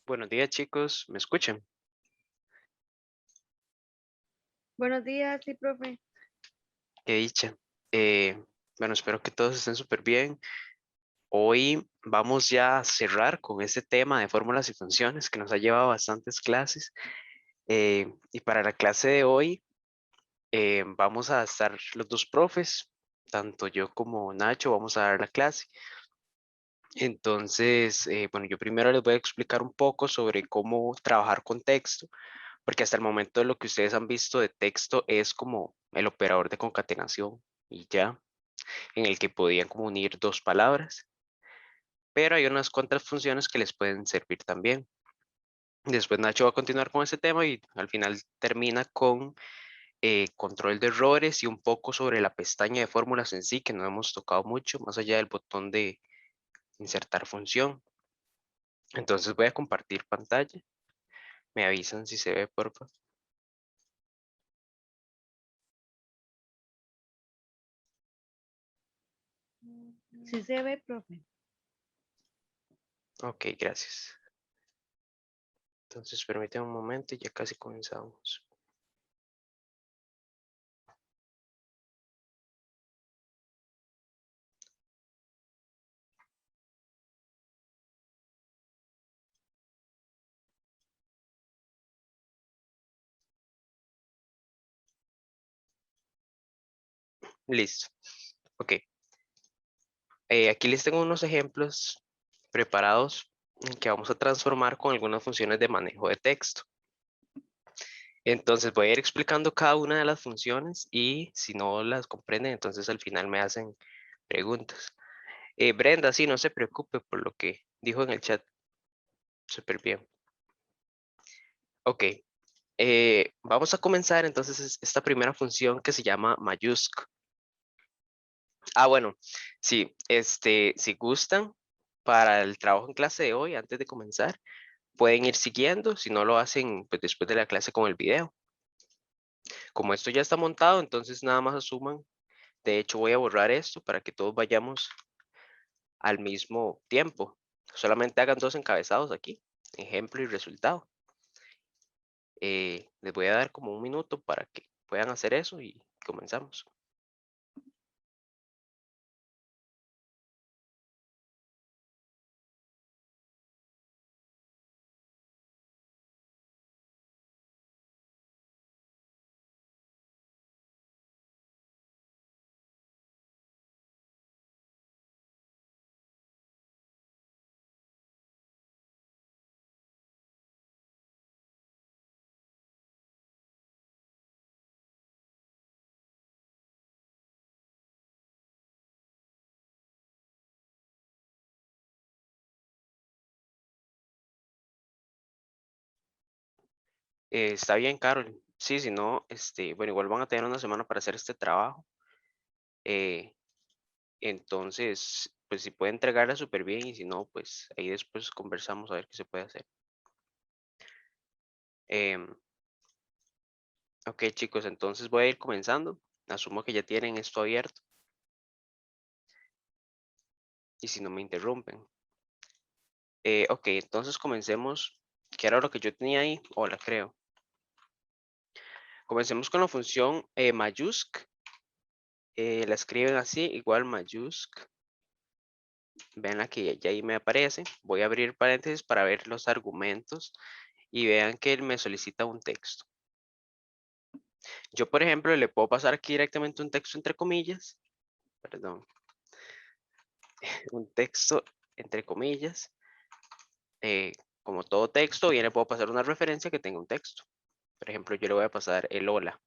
Buenos días, chicos. ¿Me escuchan? Buenos días, sí, profe. Qué dicha. Eh, bueno, espero que todos estén súper bien. Hoy vamos ya a cerrar con este tema de fórmulas y funciones que nos ha llevado bastantes clases. Y para la clase de hoy vamos a estar los dos profes, tanto yo como Nacho, vamos a dar la clase. Entonces, bueno, yo primero les voy a explicar un poco sobre cómo trabajar con texto, porque hasta el momento lo que ustedes han visto de texto es como el operador de concatenación y ya, en el que podían como unir dos palabras, pero hay unas cuantas funciones que les pueden servir también. Después Nacho va a continuar con ese tema y al final termina con control de errores y un poco sobre la pestaña de fórmulas en sí, que no hemos tocado mucho, más allá del botón de insertar función. Entonces voy a compartir pantalla. Me avisan si se ve, por favor. Sí se ve, profe. Ok, gracias. Entonces permítame un momento y ya casi comenzamos. Listo. Ok. Aquí les tengo unos ejemplos preparados que vamos a transformar con algunas funciones de manejo de texto. Entonces voy a ir explicando cada una de las funciones y si no las comprenden, entonces al final me hacen preguntas. Brenda, sí, no se preocupe por lo que dijo en el chat. Súper bien. Ok. Vamos a comenzar entonces esta primera función que se llama mayúscula. Bueno, sí, si gustan, para el trabajo en clase de hoy, antes de comenzar, pueden ir siguiendo, si no lo hacen pues, después de la clase con el video. Como esto ya está montado, entonces nada más asuman. De hecho, voy a borrar esto para que todos vayamos al mismo tiempo. Solamente hagan dos encabezados aquí, ejemplo y resultado. Les voy a dar como un minuto para que puedan hacer eso y comenzamos. Está bien, Carol. Sí, si no, bueno, igual van a tener una semana para hacer este trabajo. eh, entonces, pues si puede entregarla súper bien y si no, pues ahí después conversamos a ver qué se puede hacer. Em, ok, chicos, entonces voy a ir comenzando. Asumo que ya tienen esto abierto y si no me interrumpen. Ok, entonces comencemos. ¿Qué era lo que yo tenía ahí? Hola, creo. Comencemos con la función mayúsc. La escriben así, igual mayúsc. Vean la que ya ahí me aparece. Voy a abrir paréntesis para ver los argumentos y vean que él me solicita un texto. Yo, por ejemplo, le puedo pasar aquí directamente un texto entre comillas. Perdón. Un texto entre comillas. eh, Como todo texto, bien le puedo pasar una referencia que tenga un texto. Por ejemplo, yo le voy a pasar el hola.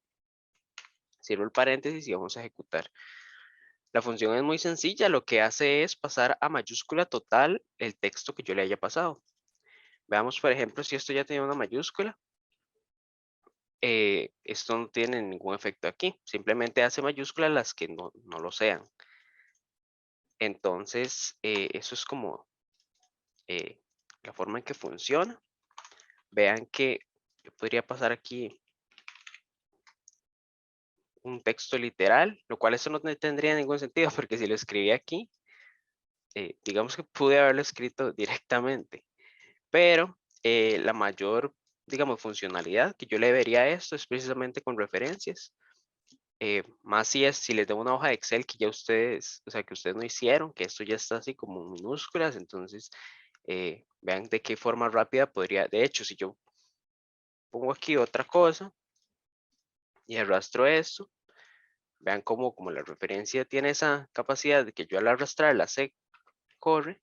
Cierro el paréntesis y vamos a ejecutar. La función es muy sencilla. Lo que hace es pasar a mayúscula total el texto que yo le haya pasado. Veamos, por ejemplo, si esto ya tiene una mayúscula. Esto no tiene ningún efecto aquí. Simplemente hace mayúsculas las que no lo sean. Entonces, eso es como eh, la forma en que funciona. Vean que yo podría pasar aquí un texto literal, lo cual eso no tendría ningún sentido porque si lo escribí aquí, digamos que pude haberlo escrito directamente, pero la mayor, digamos, funcionalidad que yo le vería a esto es precisamente con referencias. Más si les doy una hoja de Excel que ya ustedes, o sea, que ustedes no hicieron, que esto ya está así como en minúsculas, entonces vean de qué forma rápida podría, de hecho, si yo pongo aquí otra cosa y arrastro esto, vean como la referencia tiene esa capacidad de que yo al arrastrarla se corre,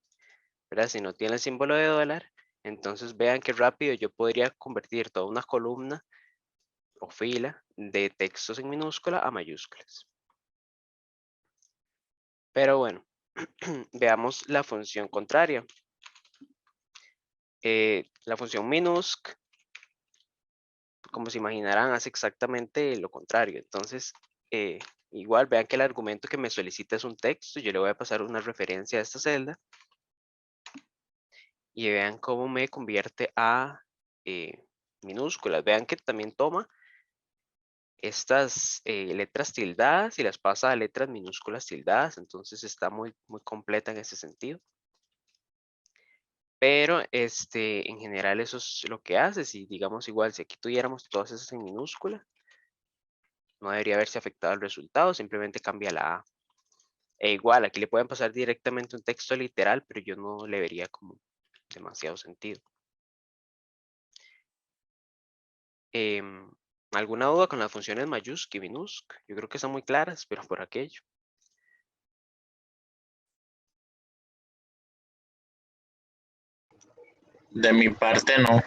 ¿verdad? Si no tiene el símbolo de dólar, entonces vean qué rápido yo podría convertir toda una columna o fila de textos en minúscula a mayúsculas. Pero bueno, veamos la función contraria. La función minusc, como se imaginarán, hace exactamente lo contrario. Entonces, igual vean que el argumento que me solicita es un texto. Yo le voy a pasar una referencia a esta celda. Y vean cómo me convierte a minúsculas. Vean que también toma estas letras tildadas y las pasa a letras minúsculas tildadas. Entonces está muy completa en ese sentido. Pero en general eso es lo que hace. Si digamos igual, si aquí tuviéramos todas esas en minúscula, no debería haberse afectado el resultado, simplemente cambia la A. E igual, aquí le pueden pasar directamente un texto literal, pero yo no le vería como demasiado sentido. ¿Alguna duda con las funciones mayúsc y minusc? Yo creo que son muy claras, pero por aquello. De mi parte, no.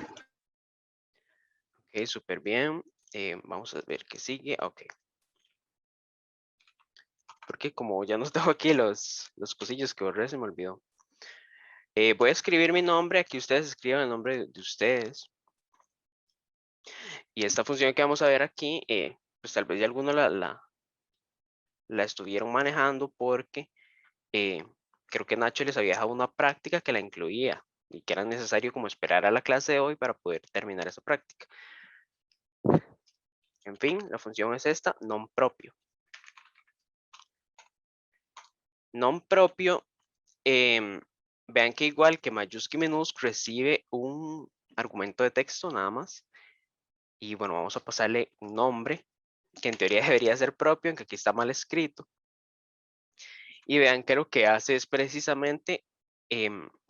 Ok, súper bien. Vamos a ver qué sigue. Ok. Porque como ya no tengo aquí los cosillos que borré, se me olvidó. Voy a escribir mi nombre. Aquí ustedes escriban el nombre de ustedes. Y esta función que vamos a ver aquí, pues tal vez ya algunos la estuvieron manejando porque creo que Nacho les había dejado una práctica que la incluía y que era necesario como esperar a la clase de hoy para poder terminar esa práctica. En fin, la función es esta, non propio. Non propio, vean que igual que mayúscula y minúscula recibe un argumento de texto nada más. Y bueno, vamos a pasarle un nombre que en teoría debería ser propio, aunque aquí está mal escrito. Y vean que lo que hace es precisamente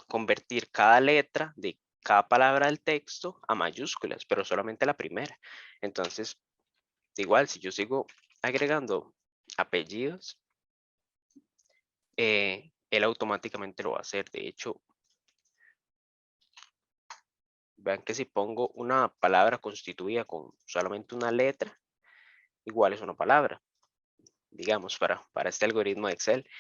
convertir cada letra de cada palabra del texto a mayúsculas, pero solamente la primera. Entonces, igual, si yo sigo agregando apellidos, él automáticamente lo va a hacer. De hecho, vean que si pongo una palabra constituida con solamente una letra, igual es una palabra, digamos, para este algoritmo de Excel.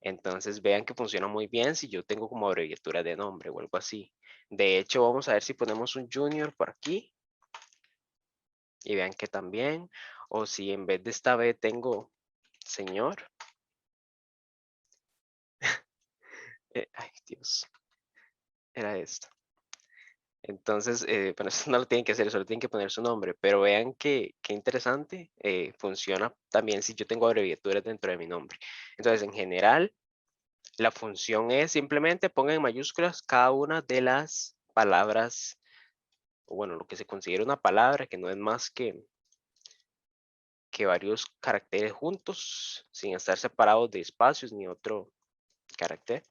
Entonces vean que funciona muy bien si yo tengo como abreviatura de nombre o algo así. De hecho, vamos a ver si ponemos un junior por aquí. Y vean que también. O si en vez de esta B tengo señor. Ay, Dios. Era esto. Entonces, bueno, eso no lo tienen que hacer, solo tienen que poner su nombre. Pero vean que interesante. Funciona también si yo tengo abreviaturas dentro de mi nombre. Entonces, en general, la función es simplemente pongan en mayúsculas cada una de las palabras, o bueno, lo que se considera una palabra, que no es más que varios caracteres juntos, sin estar separados de espacios ni otro carácter.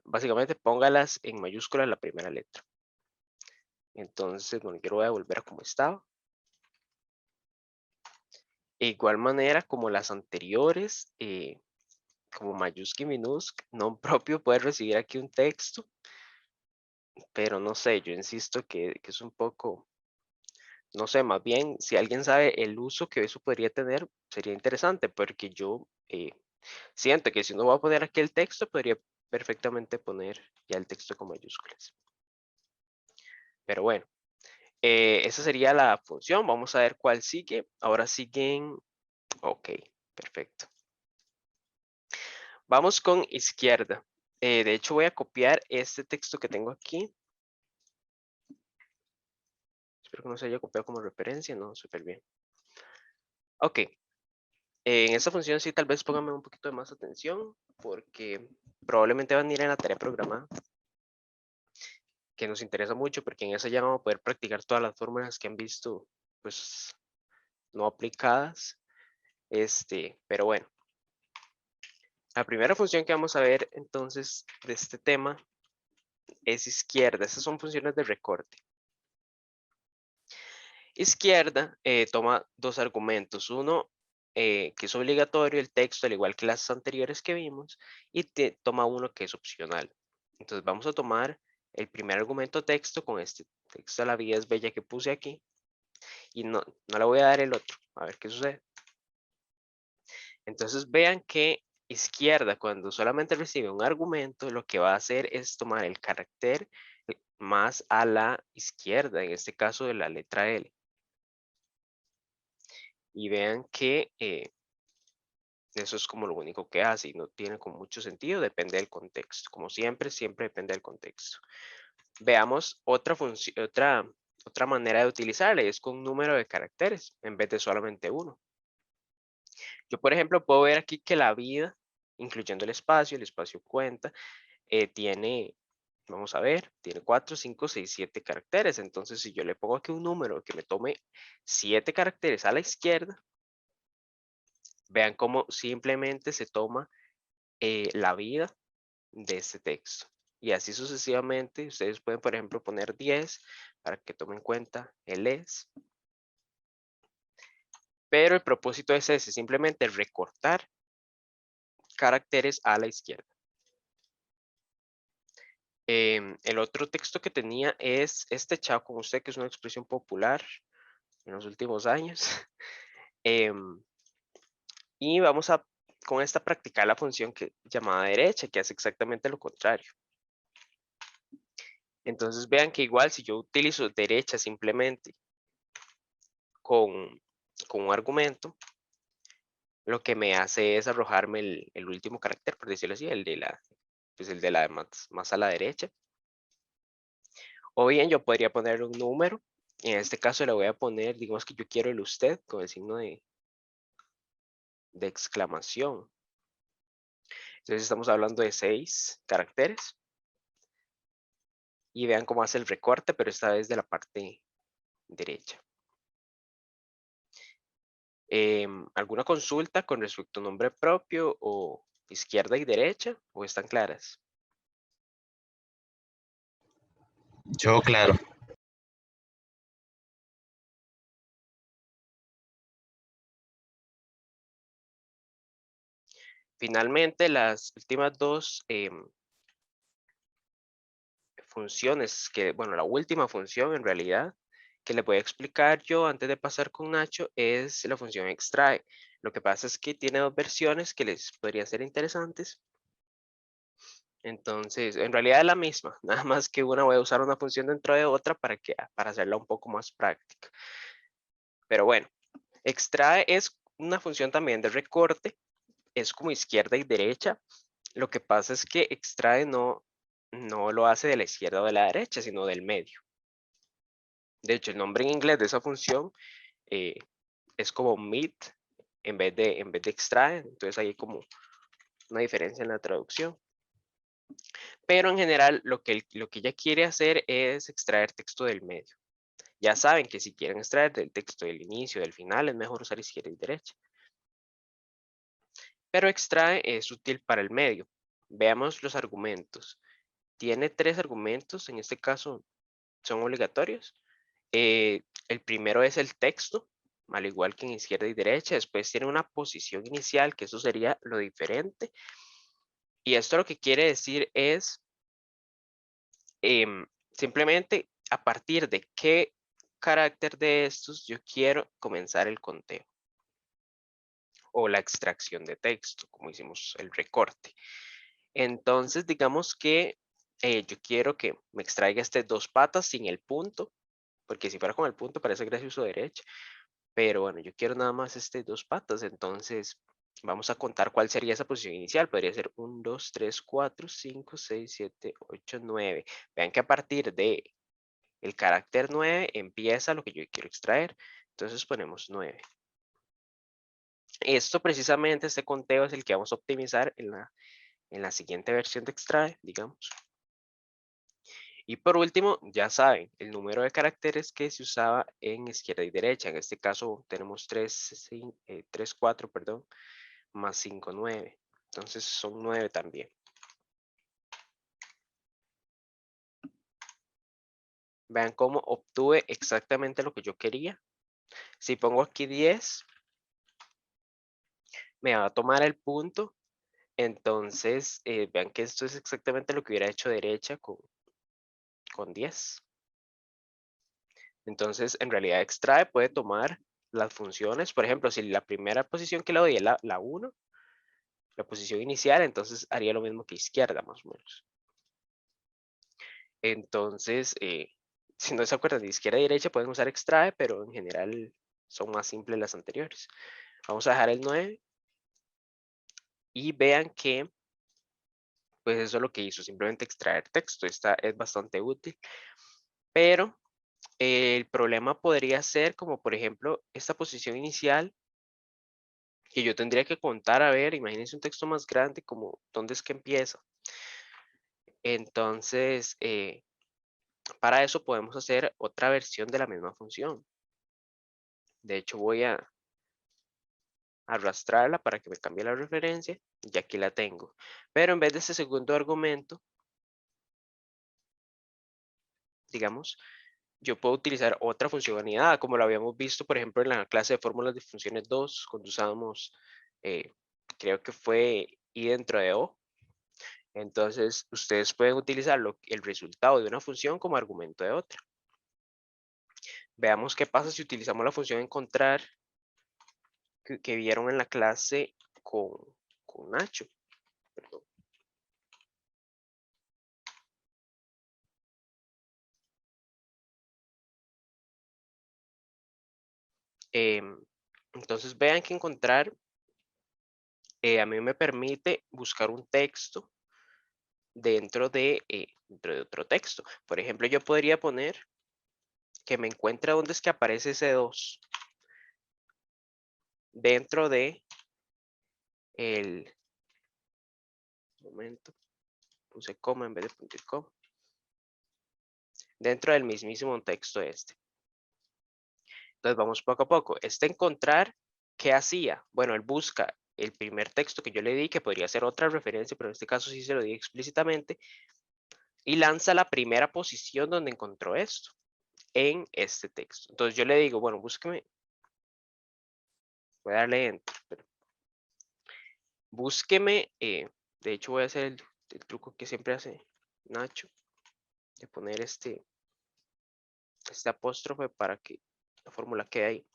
Básicamente póngalas en mayúsculas la primera letra. Entonces, bueno, yo lo voy a volver a como estaba. De igual manera, como las anteriores, como mayúscula y minúscula, non propio puede recibir aquí un texto, pero no sé, yo insisto que es un poco, no sé, más bien, si alguien sabe el uso que eso podría tener, sería interesante, porque yo siento que si uno va a poner aquí el texto, podría perfectamente poner ya el texto con mayúsculas. Pero bueno, esa sería la función. Vamos a ver cuál sigue. Ahora siguen, ok, perfecto. Vamos con izquierda. De hecho, voy a copiar este texto que tengo aquí. Espero que no se haya copiado como referencia. No, súper bien. Ok. En esta función sí, tal vez pónganme un poquito de más atención porque probablemente van a ir en la tarea programada. que nos interesa mucho porque en esa ya vamos a poder practicar todas las fórmulas que han visto, pues, no aplicadas. Pero bueno, la primera función que vamos a ver entonces de este tema es izquierda. Esas son funciones de recorte. Izquierda toma dos argumentos. Uno que es obligatorio, el texto, al igual que las anteriores que vimos, y toma uno que es opcional. Entonces vamos a tomar el primer argumento texto con este texto, la vida es bella que puse aquí, y no le voy a dar el otro, a ver qué sucede. Entonces vean que izquierda, cuando solamente recibe un argumento, lo que va a hacer es tomar el carácter más a la izquierda, en este caso de la letra L. Y vean que eso es como lo único que hace y no tiene como mucho sentido, depende del contexto. Como siempre, siempre depende del contexto. Veamos otra función, otra manera de utilizarla, es con un número de caracteres en vez de solamente uno. Yo, por ejemplo, puedo ver aquí que la vida, incluyendo el espacio cuenta, tiene, vamos a ver, tiene 4, 5, 6, 7 caracteres. Entonces, si yo le pongo aquí un número que me tome 7 caracteres a la izquierda, vean cómo simplemente se toma la vida de este texto. Y así sucesivamente, ustedes pueden, por ejemplo, poner 10 para que tomen en cuenta el es. Pero el propósito es ese, simplemente recortar caracteres a la izquierda. El otro texto que tenía es este chao con usted, que es una expresión popular en los últimos años. Y vamos a, con esta, practicar la función llamada derecha, que hace exactamente lo contrario. Entonces vean que igual si yo utilizo derecha simplemente con un argumento, lo que me hace es arrojarme el último carácter, por decirlo así, el de la más a la derecha. O bien yo podría poner un número, y en este caso le voy a poner, digamos que yo quiero el usted con el signo de exclamación. Entonces estamos hablando de 6 caracteres. Y vean cómo hace el recorte, pero esta vez de la parte derecha. ¿Alguna consulta con respecto a nombre propio o izquierda y derecha? ¿O están claras? Yo, claro. Finalmente, las últimas dos funciones, bueno, la última función en realidad, que les voy a explicar yo antes de pasar con Nacho, es la función extrae. Lo que pasa es que tiene dos versiones que les podrían ser interesantes. Entonces, en realidad es la misma, nada más que una voy a usar una función dentro de otra para hacerla un poco más práctica. Pero bueno, extrae es una función también de recorte, es como izquierda y derecha. Lo que pasa es que extrae no lo hace de la izquierda o de la derecha, sino del medio. De hecho, el nombre en inglés de esa función es como mid en vez de extrae, entonces hay como una diferencia en la traducción. Pero en general lo que ella quiere hacer es extraer texto del medio. Ya saben que si quieren extraer del texto del inicio, del final, es mejor usar izquierda y derecha. Pero extrae es útil para el medio. Veamos los argumentos. Tiene 3 argumentos, en este caso son obligatorios. El primero es el texto, al igual que en izquierda y derecha. Después tiene una posición inicial, que eso sería lo diferente. Y esto lo que quiere decir es simplemente a partir de qué carácter de estos yo quiero comenzar el conteo o la extracción de texto, como hicimos el recorte. Entonces, digamos que yo quiero que me extraiga este 2 patas sin el punto, porque si fuera con el punto parece que uso derecha, pero bueno, yo quiero nada más este 2 patas, entonces vamos a contar cuál sería esa posición inicial. Podría ser 1, 2, 3, 4, 5, 6, 7, 8, 9. Vean que a partir de el carácter 9 empieza lo que yo quiero extraer. Entonces ponemos 9. Esto precisamente, este conteo es el que vamos a optimizar en la siguiente versión de extrae, digamos. Y por último, ya saben, el número de caracteres que se usaba en izquierda y derecha. En este caso tenemos 3, 4, perdón, más 5, 9. Entonces son 9 también. Vean cómo obtuve exactamente lo que yo quería. Si pongo aquí 10, me va a tomar el punto. Entonces, vean que esto es exactamente lo que hubiera hecho derecha con 10. Entonces, en realidad extrae puede tomar las funciones. Por ejemplo, si la primera posición que le doy es la 1, la posición inicial, entonces haría lo mismo que izquierda, más o menos. Entonces, si no se acuerdan de izquierda y derecha, pueden usar extrae, pero en general son más simples las anteriores. Vamos a dejar el 9 y vean que, pues eso es lo que hizo, simplemente extraer texto. Esta es bastante útil, pero el problema podría ser como, por ejemplo, esta posición inicial que yo tendría que contar, a ver, imagínense un texto más grande, como, ¿dónde es que empieza? Entonces, para eso podemos hacer otra versión de la misma función. De hecho, voy a arrastrarla para que me cambie la referencia y aquí la tengo. Pero en vez de ese segundo argumento, digamos, yo puedo utilizar otra función anidada, como lo habíamos visto, por ejemplo, en la clase de fórmulas de funciones 2, cuando usábamos, creo que fue y dentro de O. Entonces, ustedes pueden utilizar el resultado de una función como argumento de otra. Veamos qué pasa si utilizamos la función encontrar que vieron en la clase con Nacho. Perdón. Entonces, vean que encontrar a mí me permite buscar un texto dentro de otro texto. Por ejemplo, yo podría poner que me encuentre dónde es que aparece ese 2 dentro de el momento, puse coma en vez de punto y coma, dentro del mismísimo texto este. Entonces vamos poco a poco. Encontrar, ¿qué hacía? Bueno, él busca el primer texto que yo le di, que podría ser otra referencia, pero en este caso sí se lo di explícitamente, y lanza la primera posición donde encontró esto, en este texto. Entonces yo le digo, bueno, búsqueme, voy a darle enter, pero búsqueme, de hecho voy a hacer el truco que siempre hace Nacho, de poner este apóstrofe para que la fórmula quede ahí.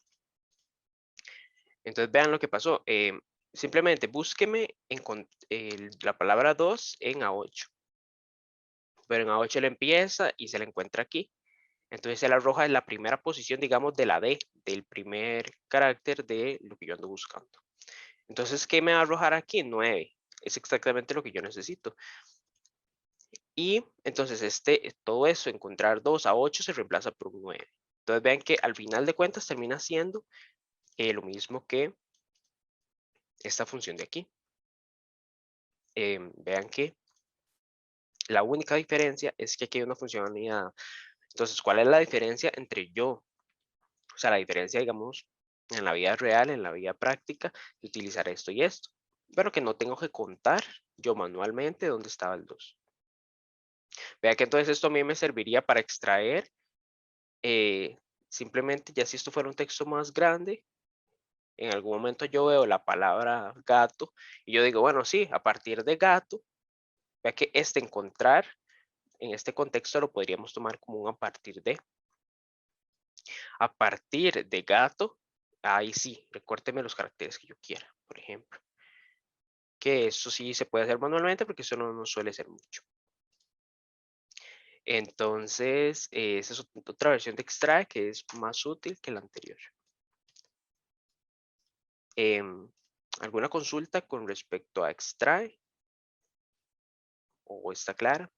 Entonces vean lo que pasó. Simplemente búsqueme la palabra 2 en A8. Pero en A8 le empieza y se la encuentra aquí. Entonces se la arroja en la primera posición, digamos, de la D, del primer carácter de lo que yo ando buscando. Entonces, ¿qué me va a arrojar aquí? 9. Es exactamente lo que yo necesito. Y entonces todo eso, encontrar 2 a 8 se reemplaza por un 9. Entonces vean que al final de cuentas termina siendo lo mismo que esta función de aquí. Vean que la única diferencia es que aquí hay una función anidada. Entonces, ¿cuál es la diferencia entre yo? O sea, la diferencia, digamos, en la vida real, en la vida práctica, de utilizar esto y esto. Pero que no tengo que contar yo manualmente dónde estaba el 2. Vea que entonces esto a mí me serviría para extraer, simplemente ya si esto fuera un texto más grande, en algún momento yo veo la palabra gato y yo digo, bueno, sí, a partir de gato, vea que encontrar, en este contexto lo podríamos tomar como un a partir de. A partir de gato, ahí sí, recórteme los caracteres que yo quiera, por ejemplo. Que eso sí se puede hacer manualmente porque eso no suele ser mucho. Entonces, esa es otra versión de extrae que es más útil que la anterior. ¿Alguna consulta con respecto a extrae? ¿O está clara?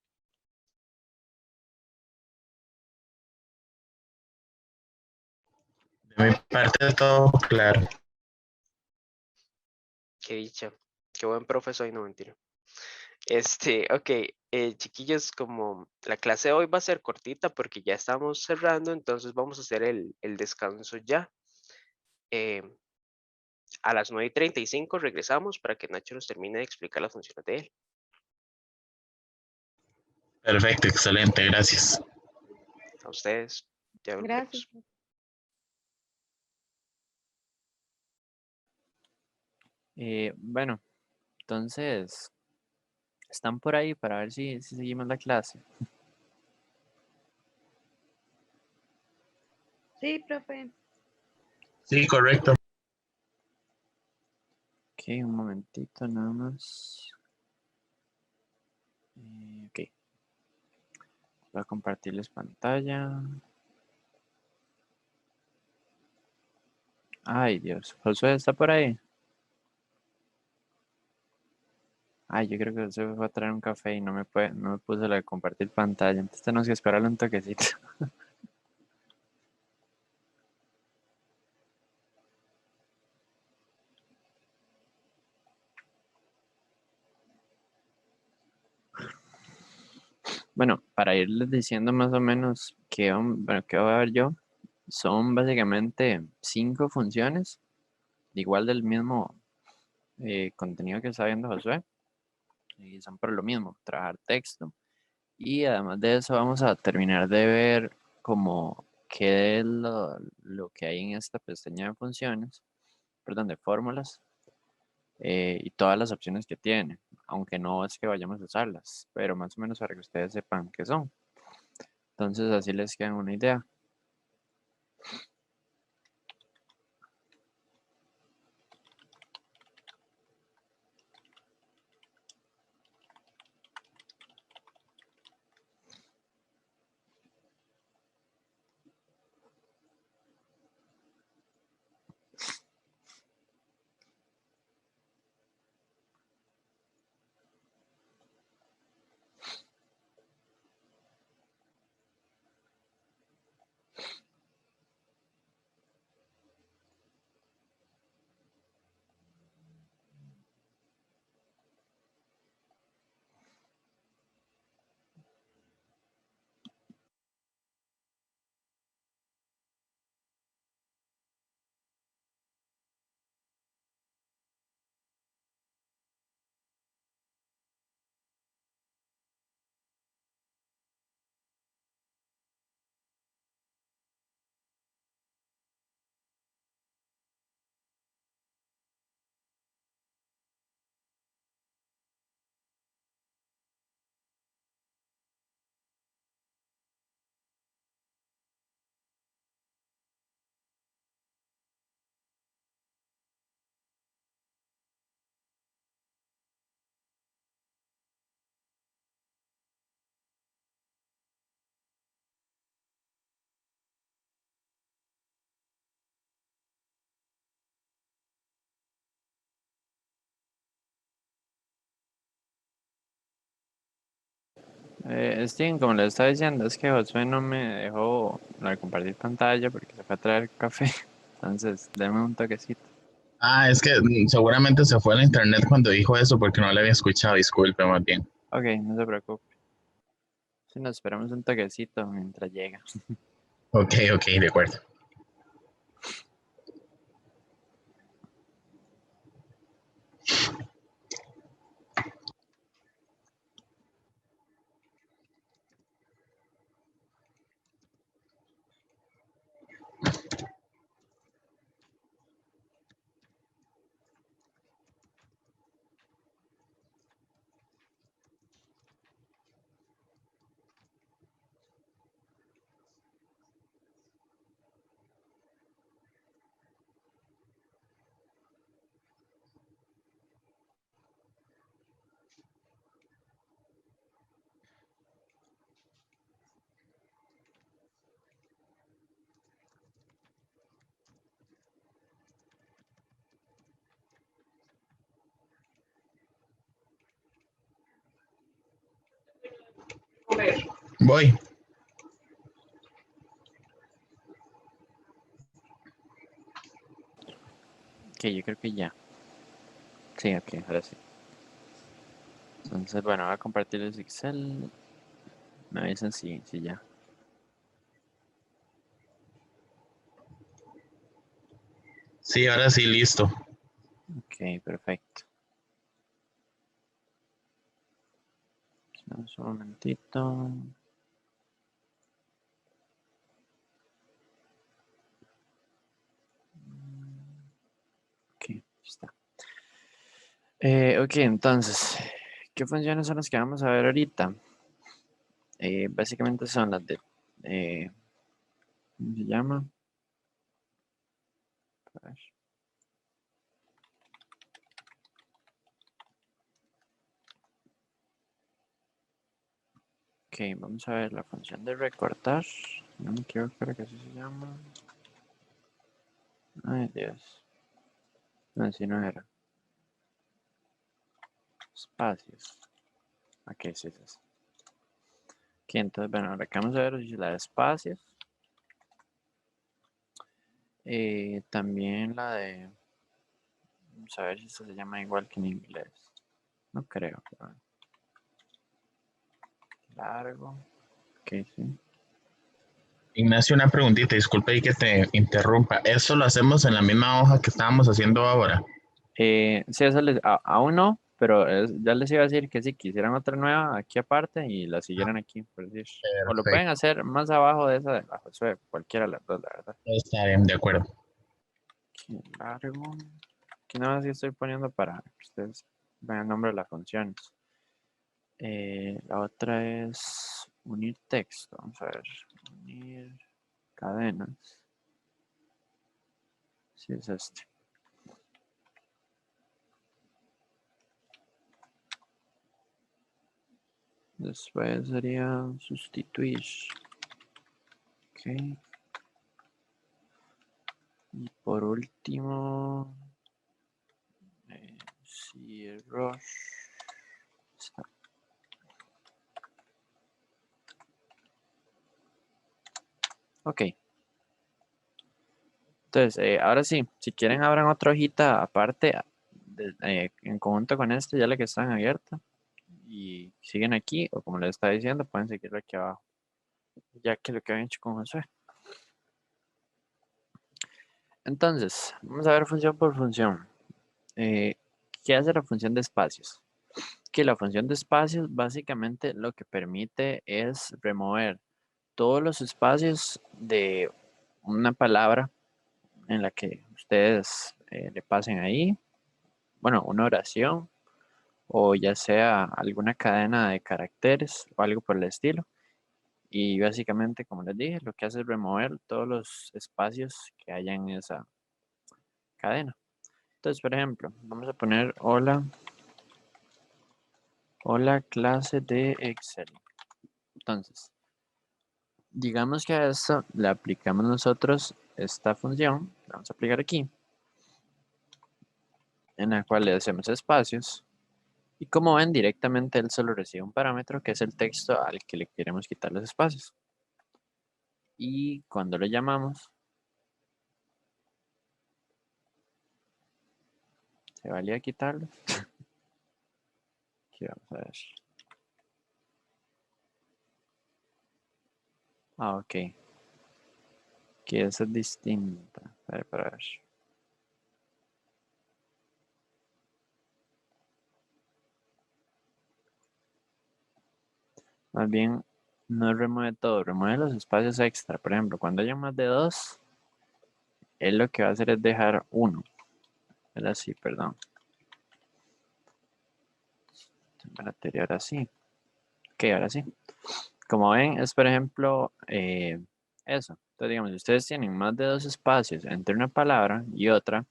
De mi parte todo claro. Qué dicha. Qué buen profesor y no mentira. Ok, chiquillos, como la clase de hoy va a ser cortita porque ya estamos cerrando, entonces vamos a hacer el descanso ya. Eh, a las 9:35 regresamos para que Nacho nos termine de explicar las funciones de él. Perfecto, excelente, gracias. A ustedes, ya Gracias. volvemos. Bueno, entonces, están por ahí para ver si seguimos la clase. Sí, profe. Sí, correcto. Ok, un momentito nada más. Ok, voy a compartirles pantalla. Ay, Dios, Josué está por ahí. Ay, yo creo que Josué fue a traer un café y no me puse la de compartir pantalla. Entonces tenemos que esperarle un toquecito. Bueno, para irles diciendo más o menos qué voy a ver yo, son básicamente 5 funciones, igual del mismo contenido que está viendo Josué, y son por lo mismo, trabajar texto. Y además de eso vamos a terminar de ver como qué es lo que hay en esta pestaña de funciones, perdón, de fórmulas, y todas las opciones que tiene, aunque no es que vayamos a usarlas, pero más o menos para que ustedes sepan qué son. Entonces así les queda una idea. Steven, como les estaba diciendo, es que Josué no me dejó la de compartir pantalla porque se fue a traer café. Entonces, denme un toquecito. Ah, es que seguramente se fue a la internet cuando dijo eso porque no le había escuchado, disculpe más bien. Ok, no se preocupe. Si nos esperamos un toquecito mientras llega. Ok, ok, de acuerdo. Voy. Ok, yo creo que ya. Sí, ok, ahora sí. Entonces, bueno, voy a compartirles Excel. Me avisan si ya. Sí, ahora sí, listo. Ok, perfecto. Vamos un momentito. Ok, está. Ok, entonces, ¿qué funciones son las que vamos a ver ahorita? Básicamente son las de, ¿cómo se llama? A ver. Ok, vamos a ver la función de recortar. No me equivoco, creo que así se llama. Ay, Dios. No, así no era. Espacios. Ok, sí, sí, sí. Ok, entonces, bueno, ahora que vamos a ver la de espacios. También la de... Vamos a ver si esto se llama igual que en inglés. No creo, pero... Largo. Ok, sí. Ignacio, una preguntita, disculpe ahí que te interrumpa. ¿Eso lo hacemos en la misma hoja que estábamos haciendo ahora? Sí, eso aún no, pero ya les iba a decir que si quisieran otra nueva aquí aparte y la siguieran aquí, por decir. O lo pueden Perfecto, hacer más abajo de esa de la Josué, cualquiera de las dos, la verdad. está bien, de acuerdo. Aquí largo. Aquí nada más que estoy poniendo para que ustedes vean el nombre de las funciones. La otra es unir texto. Vamos a ver. Unir cadenas. Sí, es este. Después sería sustituir. Ok. Y por último, si error. Está. Ok. Entonces, ahora sí, si quieren abran otra hojita aparte en conjunto con este, ya la que están abierta. Y siguen aquí, o como les estaba diciendo, pueden seguirlo aquí abajo. Ya que lo que habían hecho con Josué. Entonces, vamos a ver función por función. Eh, ¿Qué hace la función de espacios? Que la función de espacios básicamente lo que permite es remover todos los espacios de una palabra en la que ustedes le pasen ahí, bueno, una oración o ya sea alguna cadena de caracteres o algo por el estilo. Y básicamente, como les dije, lo que hace es remover todos los espacios que haya en esa cadena. Entonces, por ejemplo, vamos a poner hola clase de Excel. Entonces, digamos que a esto le aplicamos nosotros esta función, la vamos a aplicar aquí, en la cual le hacemos espacios. Y como ven, directamente él solo recibe un parámetro que es el texto al que le queremos quitar los espacios. Y cuando lo llamamos, se valía quitarlo. Aquí vamos a ver. Ah, ok. Que esa es distinta. A ver, para ver. Más bien, no remueve todo, remueve los espacios extra. Por ejemplo, cuando haya más de dos, él lo que va a hacer es dejar uno. Es así, perdón. Temperatura, ahora sí. Ok, ahora sí. Como ven, es por ejemplo eso. Entonces, digamos, si ustedes tienen más de dos espacios entre una palabra y otra,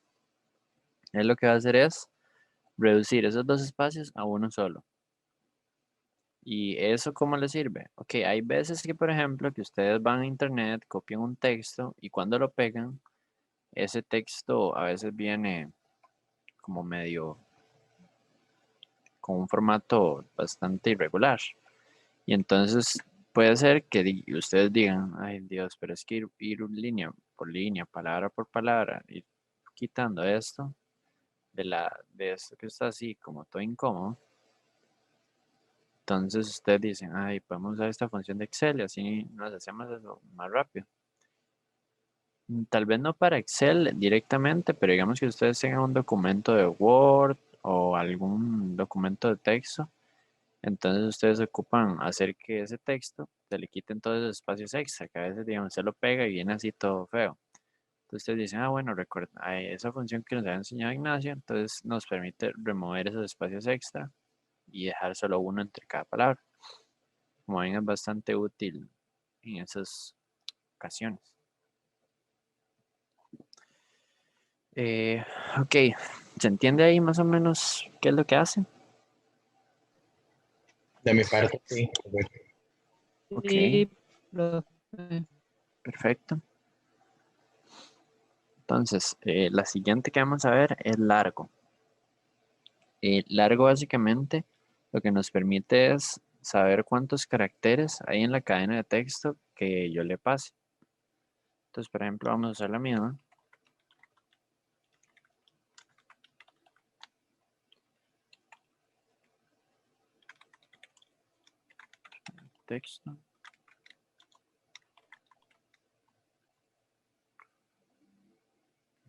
él lo que va a hacer es reducir esos dos espacios a uno solo. ¿Y eso cómo les sirve? Ok, hay veces que, por ejemplo, que ustedes van a internet, copian un texto y cuando lo pegan, ese texto a veces viene como medio con un formato bastante irregular. Y entonces puede ser que ustedes digan, ay Dios, pero es que ir línea por línea, palabra por palabra, ir quitando esto de esto que está así como todo incómodo, Entonces ustedes dicen, ay, podemos usar esta función de Excel y así nos hacemos eso más rápido. Tal vez no para Excel directamente, pero digamos que ustedes tengan un documento de Word o algún documento de texto. Entonces ustedes ocupan hacer que ese texto se le quiten todos esos espacios extra, que a veces, digamos, se lo pega y viene así todo feo. Entonces ustedes dicen, ah, bueno, recuerda, esa función que nos había enseñado Ignacio, entonces nos permite remover esos espacios extra y dejar solo uno entre cada palabra. Como ven, es bastante útil en esas ocasiones. Ok, ¿se entiende ahí más o menos qué es lo que hace? De mi parte, sí. Ok, Sí, profe. perfecto. Entonces, la siguiente que vamos a ver es largo. Largo básicamente lo que nos permite es saber cuántos caracteres hay en la cadena de texto que yo le pase. Entonces, por ejemplo, vamos a usar la misma. Texto.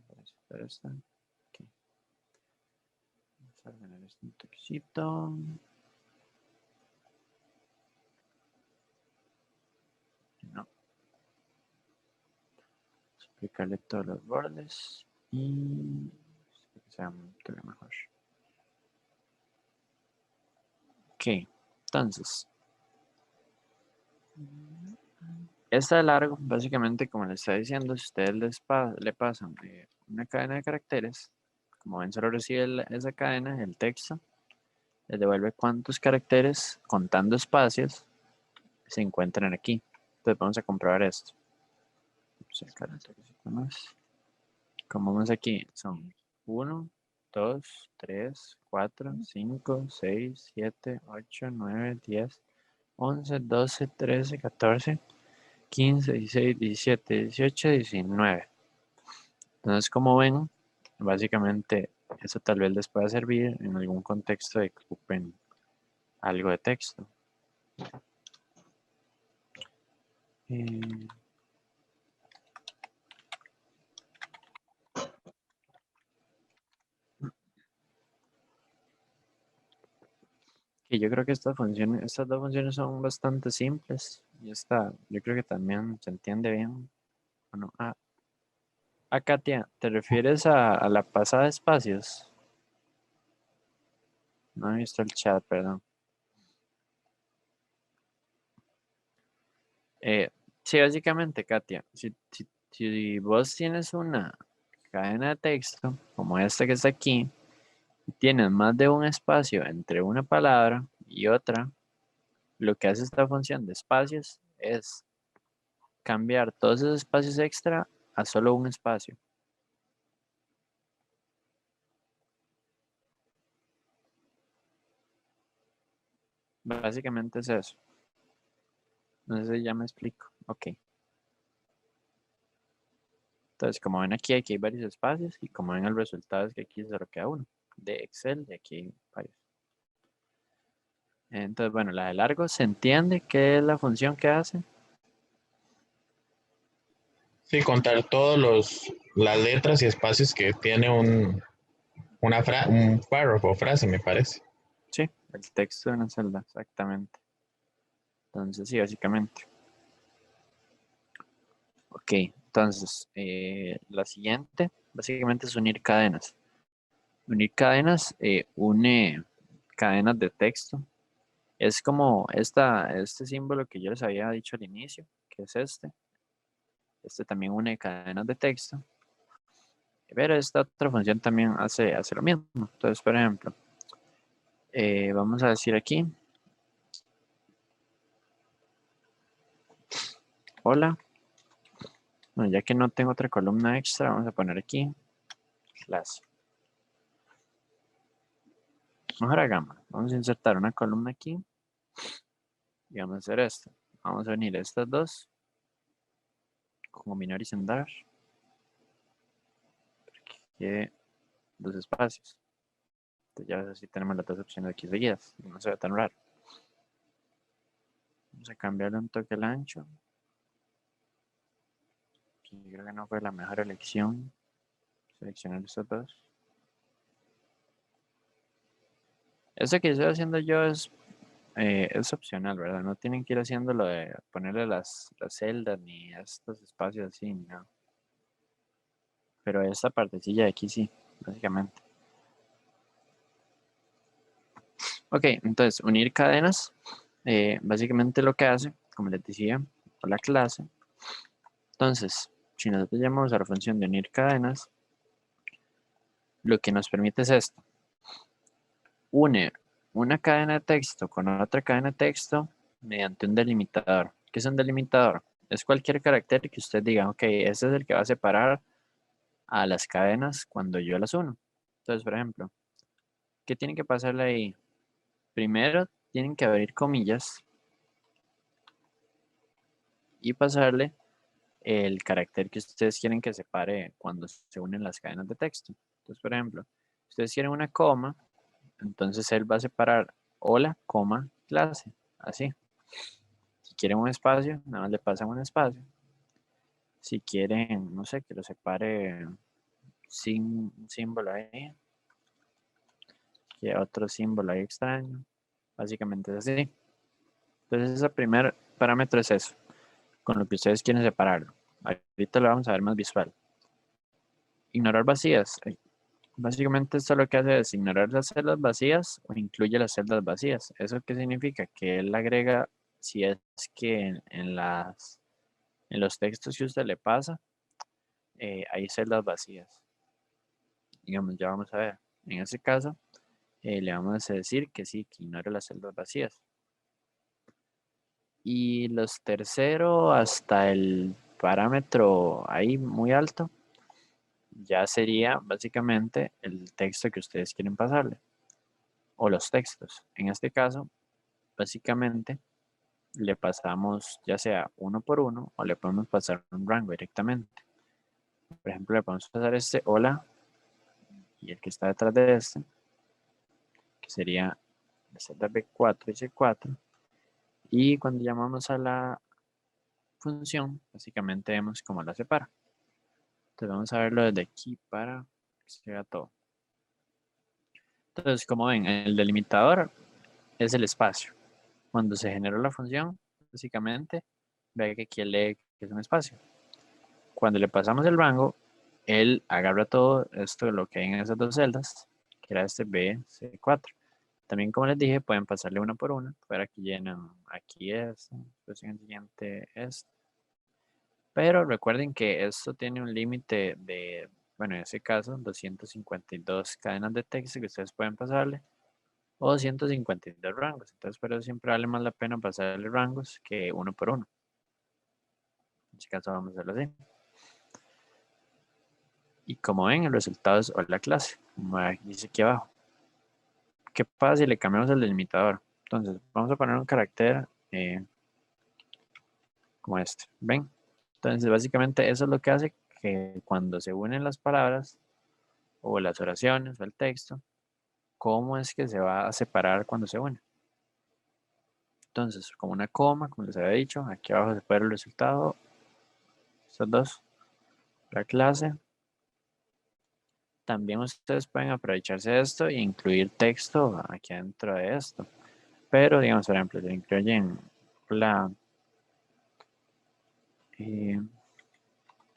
Vamos a hacer esta. Ok. Vamos a ordenar este un toquecito. No. Explicarle todos los bordes y que sea un toque mejor. Ok, entonces, esta de largo, básicamente, como les estaba diciendo, si ustedes le pasan una cadena de caracteres, como ven, solo recibe esa cadena, el texto, les devuelve cuántos caracteres, contando espacios, se encuentran aquí. Entonces vamos a comprobar esto. Vamos a sacar un toquecito más. Como vemos aquí, son 1, 2, 3, 4, 5, 6, 7, 8, 9, 10, 11, 12, 13, 14, 15, 16, 17, 18, 19. Entonces, como ven, básicamente eso tal vez les pueda servir en algún contexto de que ocupen algo de texto. Eh, y yo creo que estas dos funciones son bastante simples. Y esta, yo creo que también se entiende bien. Bueno, Katia, ¿te refieres a la pasada de espacios? No he visto el chat, perdón. Eh, sí, básicamente, Katia, si vos tienes una cadena de texto, como esta que está aquí, y tienes más de un espacio entre una palabra y otra, lo que hace esta función de espacios es cambiar todos esos espacios extra a solo un espacio. Básicamente es eso. No sé si ya me explico. Ok. Entonces, como ven aquí hay varios espacios y como ven el resultado es que aquí solo queda uno de Excel y aquí hay varios. Entonces, bueno, la de largo, ¿se entiende qué es la función que hace? Sí, contar las letras y espacios que tiene un párrafo o frase, me parece. Sí, el texto de una celda, exactamente. Entonces, sí, básicamente. Ok, entonces, la siguiente, básicamente es unir cadenas. Unir cadenas une cadenas de texto. Es como este símbolo que yo les había dicho al inicio, que es este. Este también une cadenas de texto. Pero esta otra función también hace lo mismo. Entonces, por ejemplo, vamos a decir aquí, hola. Bueno, ya que no tengo otra columna extra, vamos a poner aquí, clase. Mejor hagamos. Vamos a insertar una columna aquí. Y vamos a hacer esto. Vamos a unir estas dos. Combinar y sendar. Quede dos espacios. Entonces ya así tenemos las dos opciones aquí seguidas. No se ve tan raro. Vamos a cambiarle un toque el ancho. Sí, creo que no fue la mejor elección. Seleccionar estos dos. Eso que estoy haciendo yo es opcional, ¿verdad? No tienen que ir haciendo lo de ponerle las celdas ni estos espacios así, no. Pero esta partecilla de aquí sí, básicamente. Ok, entonces unir cadenas, básicamente lo que hace, como les decía, por la clase. Entonces, si nosotros llamamos a la función de unir cadenas, lo que nos permite es esto. Une una cadena de texto con otra cadena de texto mediante un delimitador. ¿Qué es un delimitador? Es cualquier carácter que usted diga, ok, ese es el que va a separar a las cadenas cuando yo las uno. Entonces, por ejemplo, ¿qué tiene que pasarle ahí? Primero, tienen que abrir comillas y pasarle el carácter que ustedes quieren que separe cuando se unen las cadenas de texto. Entonces, por ejemplo, ustedes quieren una coma, entonces él va a separar hola, coma, clase, así. Si quieren un espacio, nada más le pasan un espacio. Si quieren, no sé, que lo separe sin un símbolo ahí, que otro símbolo ahí extraño, básicamente es así. Entonces, ese primer parámetro es eso, con lo que ustedes quieren separarlo. Ahorita lo vamos a ver más visual. Ignorar vacías. Básicamente esto lo que hace es ignorar las celdas vacías o incluye las celdas vacías. ¿Eso qué significa? Que él agrega, si es que en los textos que usted le pasa, hay celdas vacías. Digamos, ya vamos a ver. En ese caso, le vamos a decir que sí, que ignore las celdas vacías. Y los tercero hasta el parámetro ahí muy alto, ya sería básicamente el texto que ustedes quieren pasarle. O los textos. En este caso, básicamente le pasamos ya sea uno por uno o le podemos pasar un rango directamente. Por ejemplo, le podemos pasar este hola y el que está detrás de este, que sería ZB4 y C4. Y cuando llamamos a la función, básicamente vemos cómo la separa. Entonces vamos a verlo desde aquí para que se vea todo. Entonces, como ven, el delimitador es el espacio. Cuando se generó la función, básicamente, ve que aquí lee que es un espacio. Cuando le pasamos el rango, él agarra todo esto, lo que hay en esas dos celdas, que era este B, C4. También, como les dije, pueden pasarle una por una. Para aquí llenan aquí esto, después en el siguiente esto. Pero recuerden que esto tiene un límite de, bueno, en ese caso, 252 cadenas de texto que ustedes pueden pasarle o 152 rangos. Entonces, por eso siempre vale más la pena pasarle rangos que uno por uno. En este caso vamos a hacerlo así. Y como ven, el resultado es la clase, como dice aquí abajo. ¿Qué pasa si le cambiamos el delimitador? Entonces, vamos a poner un carácter como este. ¿Ven? Entonces, básicamente eso es lo que hace que cuando se unen las palabras o las oraciones o el texto, ¿cómo es que se va a separar cuando se une? Entonces, como una coma, como les había dicho, aquí abajo se puede ver el resultado. Estos dos. La clase. También ustedes pueden aprovecharse de esto e incluir texto aquí dentro de esto. Pero, digamos, por ejemplo, si incluyen la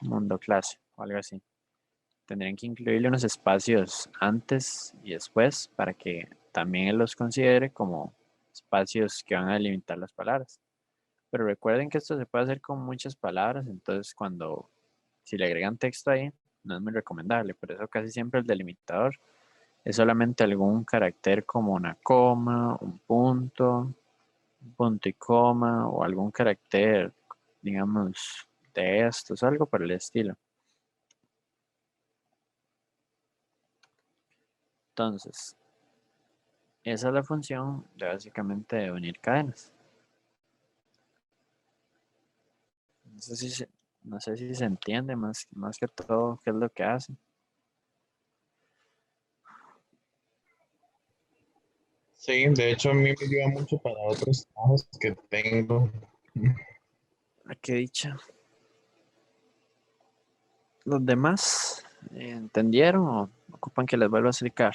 mundo clase o algo así. Tendrían que incluirle unos espacios antes y después para que también él los considere como espacios que van a delimitar las palabras. Pero recuerden que esto se puede hacer con muchas palabras, entonces si le agregan texto ahí, no es muy recomendable. Por eso casi siempre el delimitador es solamente algún carácter como una coma, un punto y coma o algún carácter, digamos, de estos, algo por el estilo. Entonces, esa es la función de básicamente de unir cadenas. No sé si se entiende más que todo qué es lo que hace. Sí, de hecho a mí me ayuda mucho para otros trabajos que tengo. Qué dicha. ¿Los demás entendieron o ocupan que les vuelva a explicar?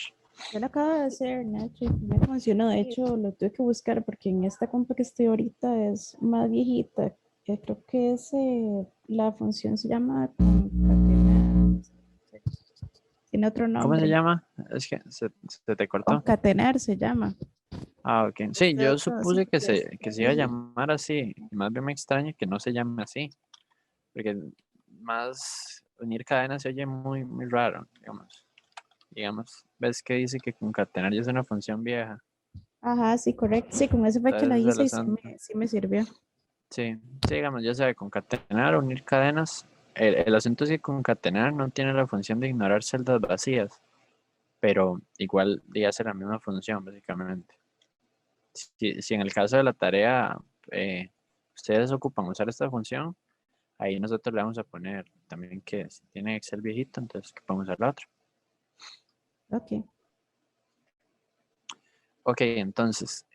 Yo lo acabo de hacer, Nacho, y me funcionó. De hecho, lo tuve que buscar porque en esta compa que estoy ahorita es más viejita. Creo que es, la función se llama concatenar. Tiene otro ¿Cómo se nombre. llama? Es que se te cortó. Concatenar se llama. Ah, ok. Sí, yo Ustedes conocen supuse que porque es que más se iba a viejita. llamar así. Y más bien me extraña que no se llame así. Porque más unir cadenas se oye muy, muy raro, digamos. Digamos, ves que dice que concatenar ya es una función vieja. Ajá, sí, correcto. Sí, con eso fue que la Entonces el hice y asunto. sí me sirvió. Sí, sí, digamos, ya sabe, concatenar, unir cadenas. El asunto es que concatenar no tiene la función de ignorar celdas vacías, pero igual ya hace la misma función, básicamente. Si en el caso de la tarea ustedes ocupan usar esta función, ahí nosotros le vamos a poner también que si tiene Excel viejito, entonces que podemos usar la otra. Ok. Ok, entonces,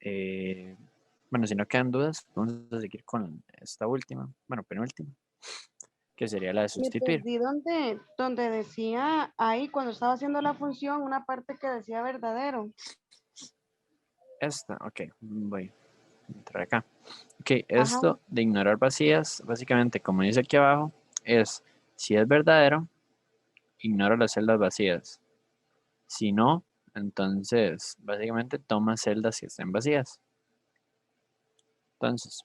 bueno, si no quedan dudas, vamos a seguir con esta última, bueno, penúltima, que sería la de Me sustituir. perdí donde decía ahí cuando estaba haciendo la función una parte que decía verdadero. Esta, ok, voy a entrar acá. Ok, Ajá. esto de ignorar vacías, básicamente, como dice aquí abajo, es si es verdadero, ignora las celdas vacías. Si no, entonces, básicamente toma celdas que estén vacías. Entonces,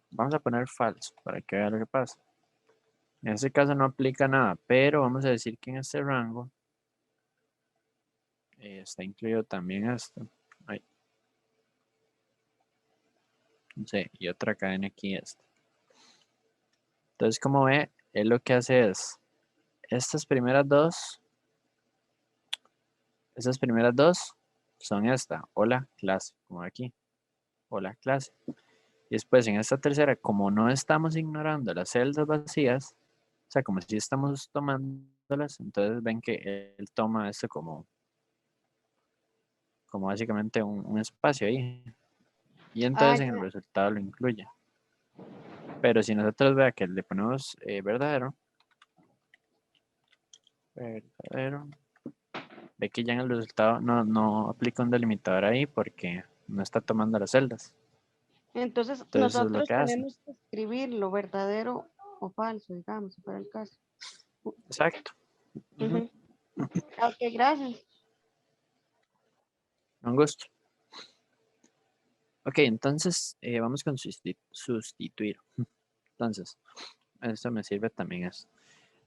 vamos a poner falso para que vea lo que pasa. En este caso no aplica nada, pero vamos a decir que en este rango está incluido también esto. Ay, no sé, y otra cadena aquí esta. Entonces, como ve, él lo que hace es estas primeras dos, son esta, hola clase, como aquí, hola clase. Y después en esta tercera, como no estamos ignorando las celdas vacías, o sea, como si estamos tomándolas, entonces ven que él toma esto como básicamente un espacio ahí. Y Ah, entonces en el ya. resultado lo incluye. Pero si nosotros vea que le ponemos verdadero, ve que ya en el resultado no aplica un delimitador ahí porque no está tomando las celdas. Entonces Entonces eso es lo nosotros que hace. tenemos que escribirlo verdadero o falso, digamos, si fuera el caso. Exacto. Ujú. Ujú. Ok, gracias. Un gusto. Ok, entonces vamos con sustituir. Entonces, esto me sirve también esto.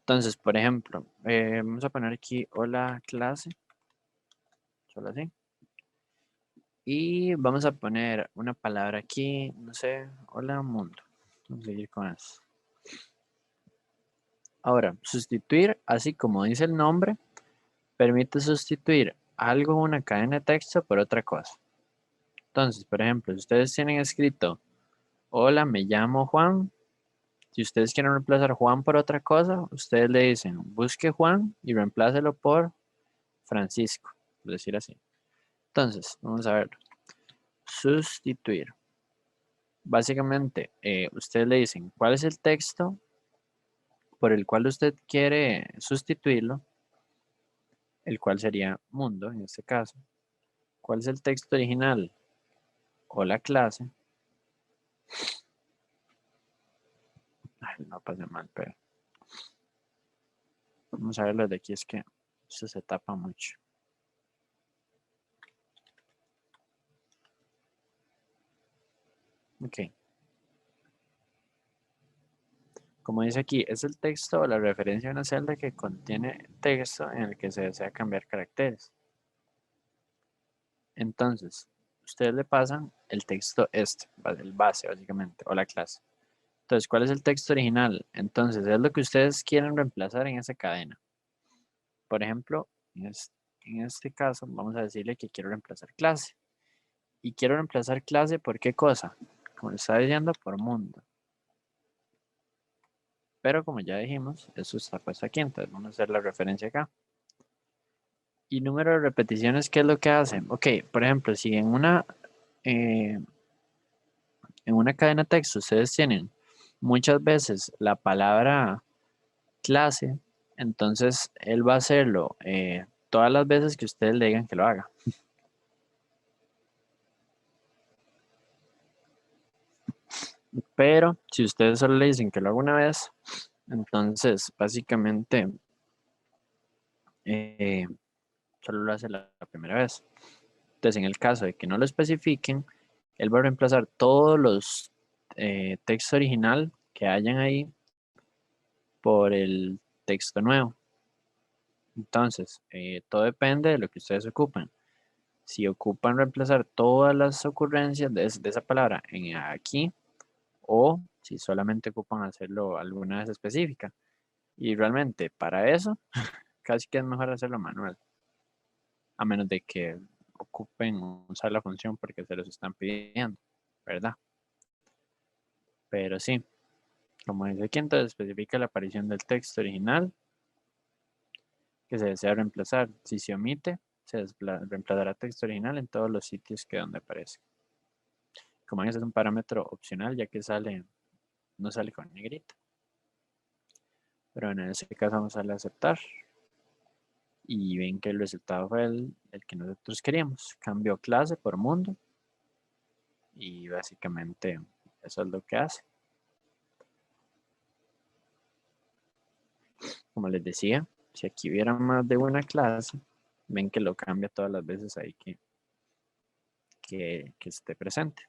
Entonces, por ejemplo, vamos a poner aquí hola clase, solo así. Y vamos a poner una palabra aquí, no sé, hola mundo. Vamos a seguir con eso. Ahora, sustituir, así como dice el nombre, permite sustituir algo, una cadena de texto, por otra cosa. Entonces, por ejemplo, si ustedes tienen escrito, hola, me llamo Juan. Si ustedes quieren reemplazar Juan por otra cosa, ustedes le dicen, busque Juan y reemplácelo por Francisco, por decir así. Entonces, vamos a ver. Sustituir. Básicamente, ustedes le dicen cuál es el texto por el cual usted quiere sustituirlo, el cual sería mundo en este caso. ¿Cuál es el texto original o la clase? Ay, no pasa mal, pero vamos a ver lo de aquí, es que esto se tapa mucho. Ok. Como dice aquí, es el texto o la referencia a una celda que contiene texto en el que se desea cambiar caracteres. Entonces, ustedes le pasan el texto el base básicamente, o la clase. Entonces, ¿cuál es el texto original? Entonces, es lo que ustedes quieren reemplazar en esa cadena. Por ejemplo, en este caso, vamos a decirle que quiero reemplazar clase. Y quiero reemplazar clase por qué cosa? Como le estaba diciendo, por mundo. Pero como ya dijimos, eso está puesto aquí, entonces vamos a hacer la referencia acá. Y número de repeticiones, ¿qué es lo que hacen? Ok, por ejemplo, si eh, en una cadena de texto ustedes tienen muchas veces la palabra clase, entonces él va a hacerlo todas las veces que ustedes le digan que lo haga. Pero si ustedes solo le dicen que lo haga una vez, entonces básicamente solo lo hace la primera vez. Entonces, en el caso de que no lo especifiquen, él va a reemplazar todos los textos original que hayan ahí por el texto nuevo. Entonces, todo depende de lo que ustedes ocupen. Si ocupan reemplazar todas las ocurrencias de esa palabra en aquí, o si solamente ocupan hacerlo alguna vez específica. Y realmente para eso, casi que es mejor hacerlo manual, a menos de que ocupen usar la función porque se los están pidiendo, ¿verdad? Pero sí, como dice aquí, entonces especifica la aparición del texto original que se desea reemplazar. Si se omite, se reemplazará texto original en todos los sitios que donde aparece. Como ese es un parámetro opcional, ya que no sale con negrita. Pero en este caso vamos a darle a aceptar. Y ven que el resultado fue el que nosotros queríamos. Cambió clase por mundo. Y básicamente eso es lo que hace. Como les decía, si aquí hubiera más de una clase, ven que lo cambia todas las veces ahí que esté presente.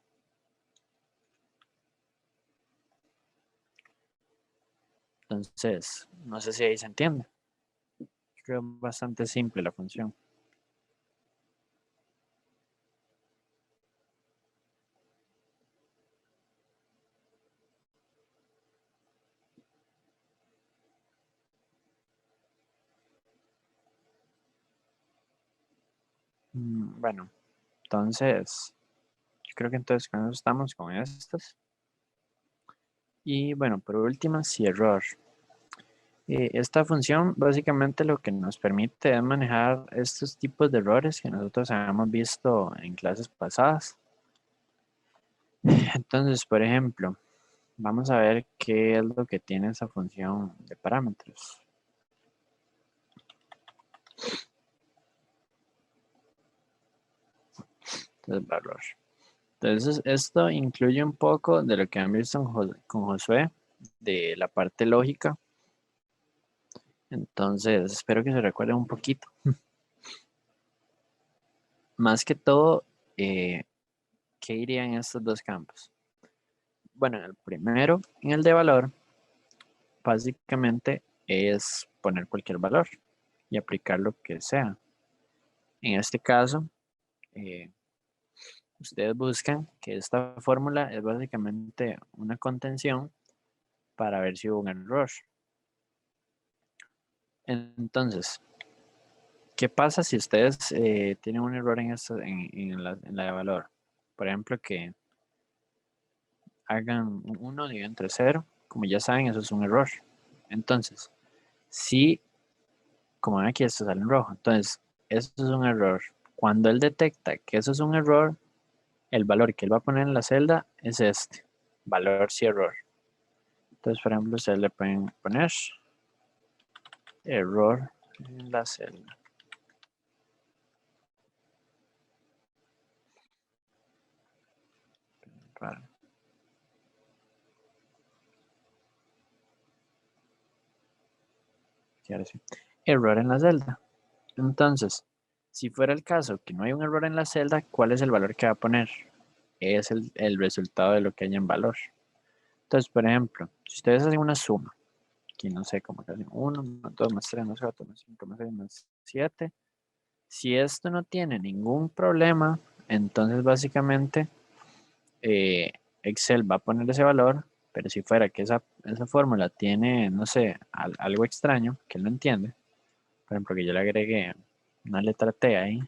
Entonces, no sé si ahí se entiende. Creo bastante simple la función. Bueno, entonces, yo creo que entonces con eso estamos con estas. Y bueno, por último, si error. Esta función básicamente lo que nos permite es manejar estos tipos de errores que nosotros habíamos visto en clases pasadas. Entonces, por ejemplo, vamos a ver qué es lo que tiene esa función de parámetros. Entonces, valor. Entonces, esto incluye un poco de lo que han visto con Josué, de la parte lógica. Entonces, espero que se recuerden un poquito. Más que todo, ¿qué iría en estos dos campos? Bueno, en el primero, en el de valor, básicamente es poner cualquier valor y aplicar lo que sea. En este caso, ustedes buscan que esta fórmula es básicamente una contención para ver si hubo un error. Entonces, ¿qué pasa si ustedes tienen un error en la de valor? Por ejemplo, que hagan un 1 dividido entre 0. Como ya saben, eso es un error. Entonces, si, como ven aquí, esto sale en rojo. Entonces, eso es un error. Cuando él detecta que eso es un error, el valor que él va a poner en la celda es este. Valor si error. Entonces, por ejemplo, ustedes le pueden poner error en la celda. Para. Error en la celda. Entonces, si fuera el caso que no hay un error en la celda, ¿cuál es el valor que va a poner? Es el resultado de lo que hay en valor. Entonces, por ejemplo, si ustedes hacen una suma, aquí no sé cómo que hacen 1, 2 más 3 más 4 más 5 más 6 más 7. Si esto no tiene ningún problema, entonces básicamente Excel va a poner ese valor, pero si fuera que esa fórmula tiene, no sé, algo extraño que él no entiende, por ejemplo, que yo le agregué una letra T ahí,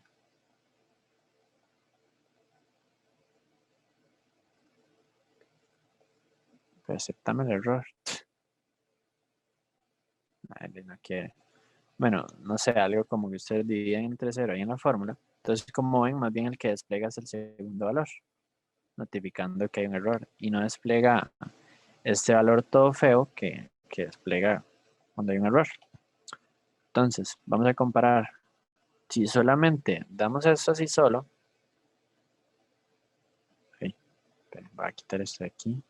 pues aceptame el error. Nadie no quiere. Bueno, no sé, algo como que ustedes dividen entre 0 ahí en la fórmula. Entonces, como ven, más bien el que despliega es el segundo valor, notificando que hay un error. Y no despliega este valor todo feo que despliega cuando hay un error. Entonces, vamos a comparar. Si solamente damos esto así solo. Ok, voy a quitar esto de aquí.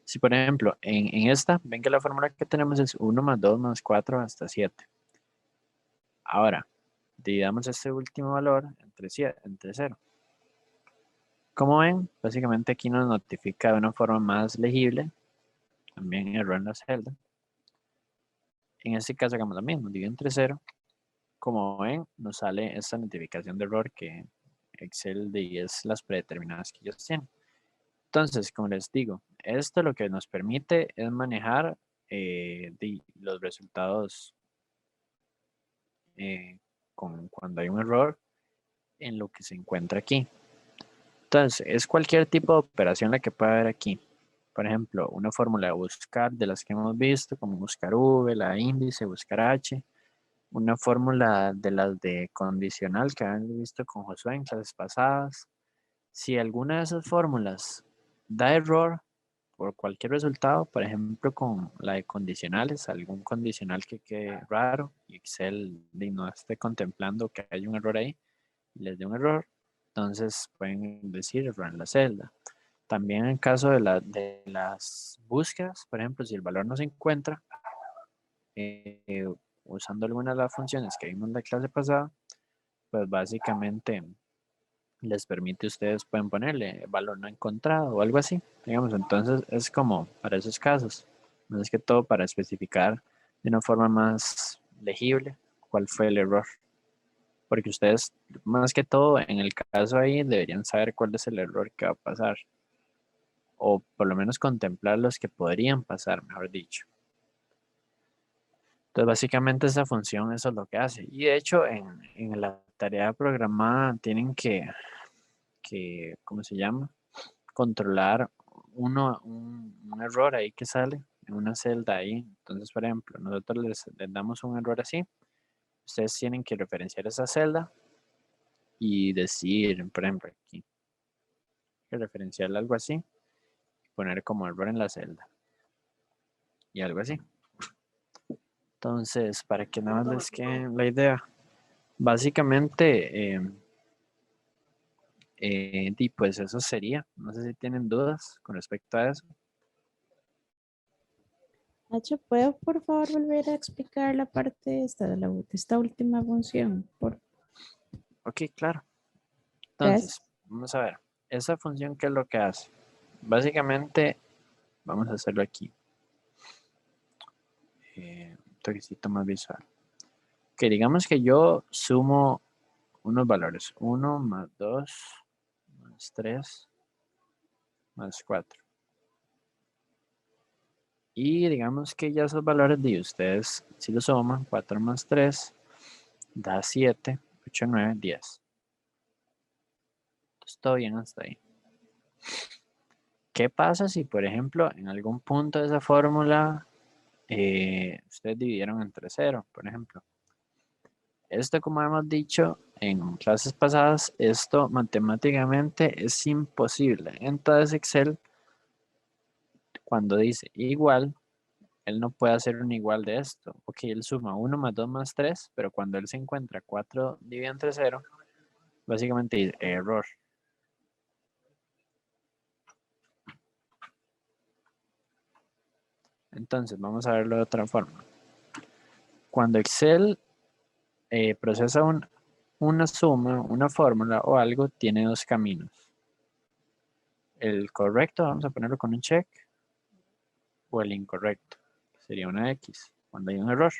Si por ejemplo, en esta, ven que la fórmula que tenemos es 1 más 2 más 4 hasta 7. Ahora, dividamos este último valor entre 0. Como ven, básicamente aquí nos notifica de una forma más legible. También error en la celda. En este caso hagamos lo mismo, divido entre 0. Como ven, nos sale esta notificación de error que Excel es las predeterminadas que ellos tienen. Entonces, como les digo, esto lo que nos permite es manejar los resultados cuando hay un error en lo que se encuentra aquí. Entonces, es cualquier tipo de operación la que puede haber aquí. Por ejemplo, una fórmula de buscar de las que hemos visto, como buscar V, la índice, buscar H. Una fórmula de las de condicional que han visto con Josué en clases pasadas. Si alguna de esas fórmulas da error por cualquier resultado, por ejemplo con la de condicionales, algún condicional que quede raro y Excel no esté contemplando que hay un error ahí, y les dé un error, entonces pueden decir error en la celda. También en caso de las búsquedas, por ejemplo, si el valor no se encuentra, usando alguna de las funciones que vimos en la clase pasada, pues básicamente les permite, ustedes pueden ponerle valor no encontrado o algo así, digamos. Entonces es como para esos casos, más que todo para especificar de una forma más legible cuál fue el error, porque ustedes más que todo en el caso ahí deberían saber cuál es el error que va a pasar, o por lo menos contemplar los que podrían pasar, mejor dicho. Entonces, básicamente esa función eso es lo que hace. Y de hecho, en la tarea programada tienen ¿cómo se llama? Controlar un error ahí que sale en una celda ahí. Entonces, por ejemplo, nosotros les damos un error así. Ustedes tienen que referenciar esa celda y decir, por ejemplo, aquí, que referenciar algo así, poner como error en la celda y algo así. Entonces, para que nada más les quede la idea, básicamente, pues eso sería. No sé si tienen dudas con respecto a eso. Nacho, ¿puedo por favor volver a explicar la parte esta de esta última función? Ok, claro. Gracias. Entonces, vamos a ver. Esa función, ¿qué es lo que hace? Básicamente, vamos a hacerlo aquí. Un toquecito más visual. Que digamos que yo sumo unos valores. 1 más 2 más 3 más 4. Y digamos que ya esos valores de ustedes, si los suman, 4 más 3 da 7, 8, 9, 10. Entonces, todo bien hasta ahí. ¿Qué pasa si, por ejemplo, en algún punto de esa fórmula ustedes dividieron entre 0, por ejemplo? Esto, como hemos dicho en clases pasadas, esto matemáticamente es imposible. Entonces Excel, cuando dice igual, él no puede hacer un igual de esto. Ok, él suma 1 más 2 más 3, pero cuando él se encuentra 4 dividido entre 0, básicamente dice error. Entonces, vamos a verlo de otra forma. Cuando Excel procesa una suma, una fórmula o algo, tiene dos caminos. El correcto, vamos a ponerlo con un check, o el incorrecto, sería una X, cuando hay un error.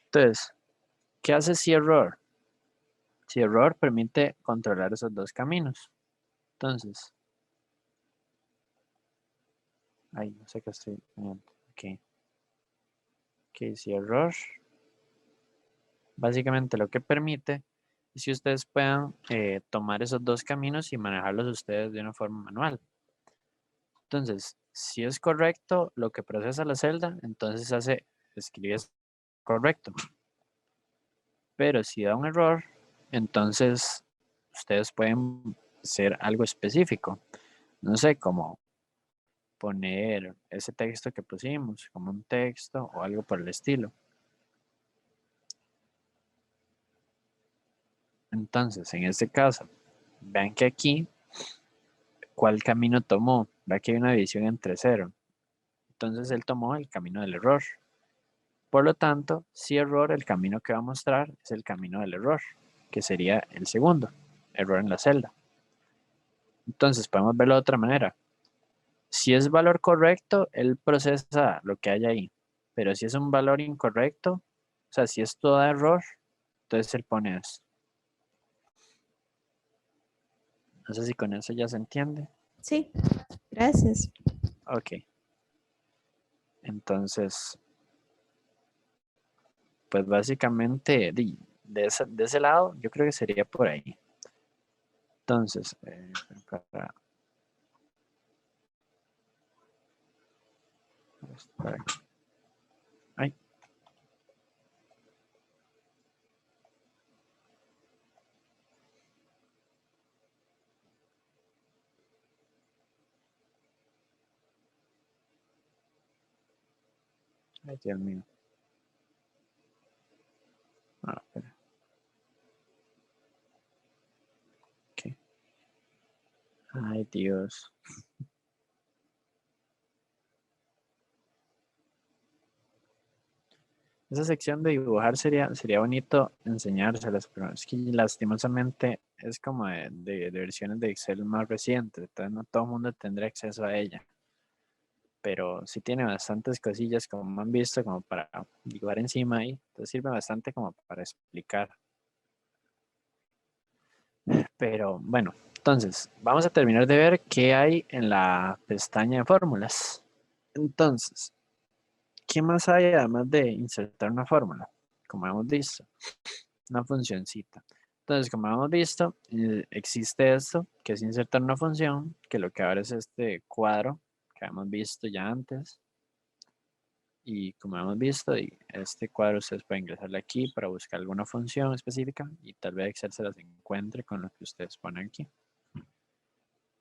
Entonces, ¿qué hace si error? Si error permite controlar esos dos caminos. Entonces, no sé qué estoy poniendo. Ok, si error, básicamente lo que permite es que ustedes puedan tomar esos dos caminos y manejarlos ustedes de una forma manual. Entonces, si es correcto lo que procesa la celda, entonces escribe correcto. Pero si da un error, entonces ustedes pueden hacer algo específico. No sé, como poner ese texto que pusimos como un texto o algo por el estilo. Entonces, en este caso, vean que aquí, ¿cuál camino tomó? Vean que hay una división entre 0. Entonces, él tomó el camino del error. Por lo tanto, si error, el camino que va a mostrar es el camino del error, que sería el segundo, error en la celda. Entonces, podemos verlo de otra manera. Si es valor correcto, él procesa lo que hay ahí. Pero si es un valor incorrecto, o sea, si es todo error, entonces él pone esto. No sé si con eso ya se entiende. Sí, gracias. Ok. Entonces, pues básicamente de ese lado, yo creo que sería por ahí. Entonces, para aquí. Ay. Ay, Dios mío. Ah, espera. Ok. Ay, Dios. Esa sección de dibujar sería bonito enseñárselas, pero es que lastimosamente es como de versiones de Excel más recientes, entonces no todo el mundo tendrá acceso a ella. Pero sí tiene bastantes cosillas como han visto, como para dibujar encima ahí, entonces sirve bastante como para explicar. Pero bueno, entonces vamos a terminar de ver qué hay en la pestaña de fórmulas. Entonces, ¿qué más hay además de insertar una fórmula? Como hemos visto, una funcioncita. Entonces, como hemos visto, existe esto, que es insertar una función, que lo que abre es este cuadro que hemos visto ya antes. Y como hemos visto, este cuadro ustedes pueden ingresarle aquí para buscar alguna función específica y tal vez Excel se las encuentre con lo que ustedes ponen aquí.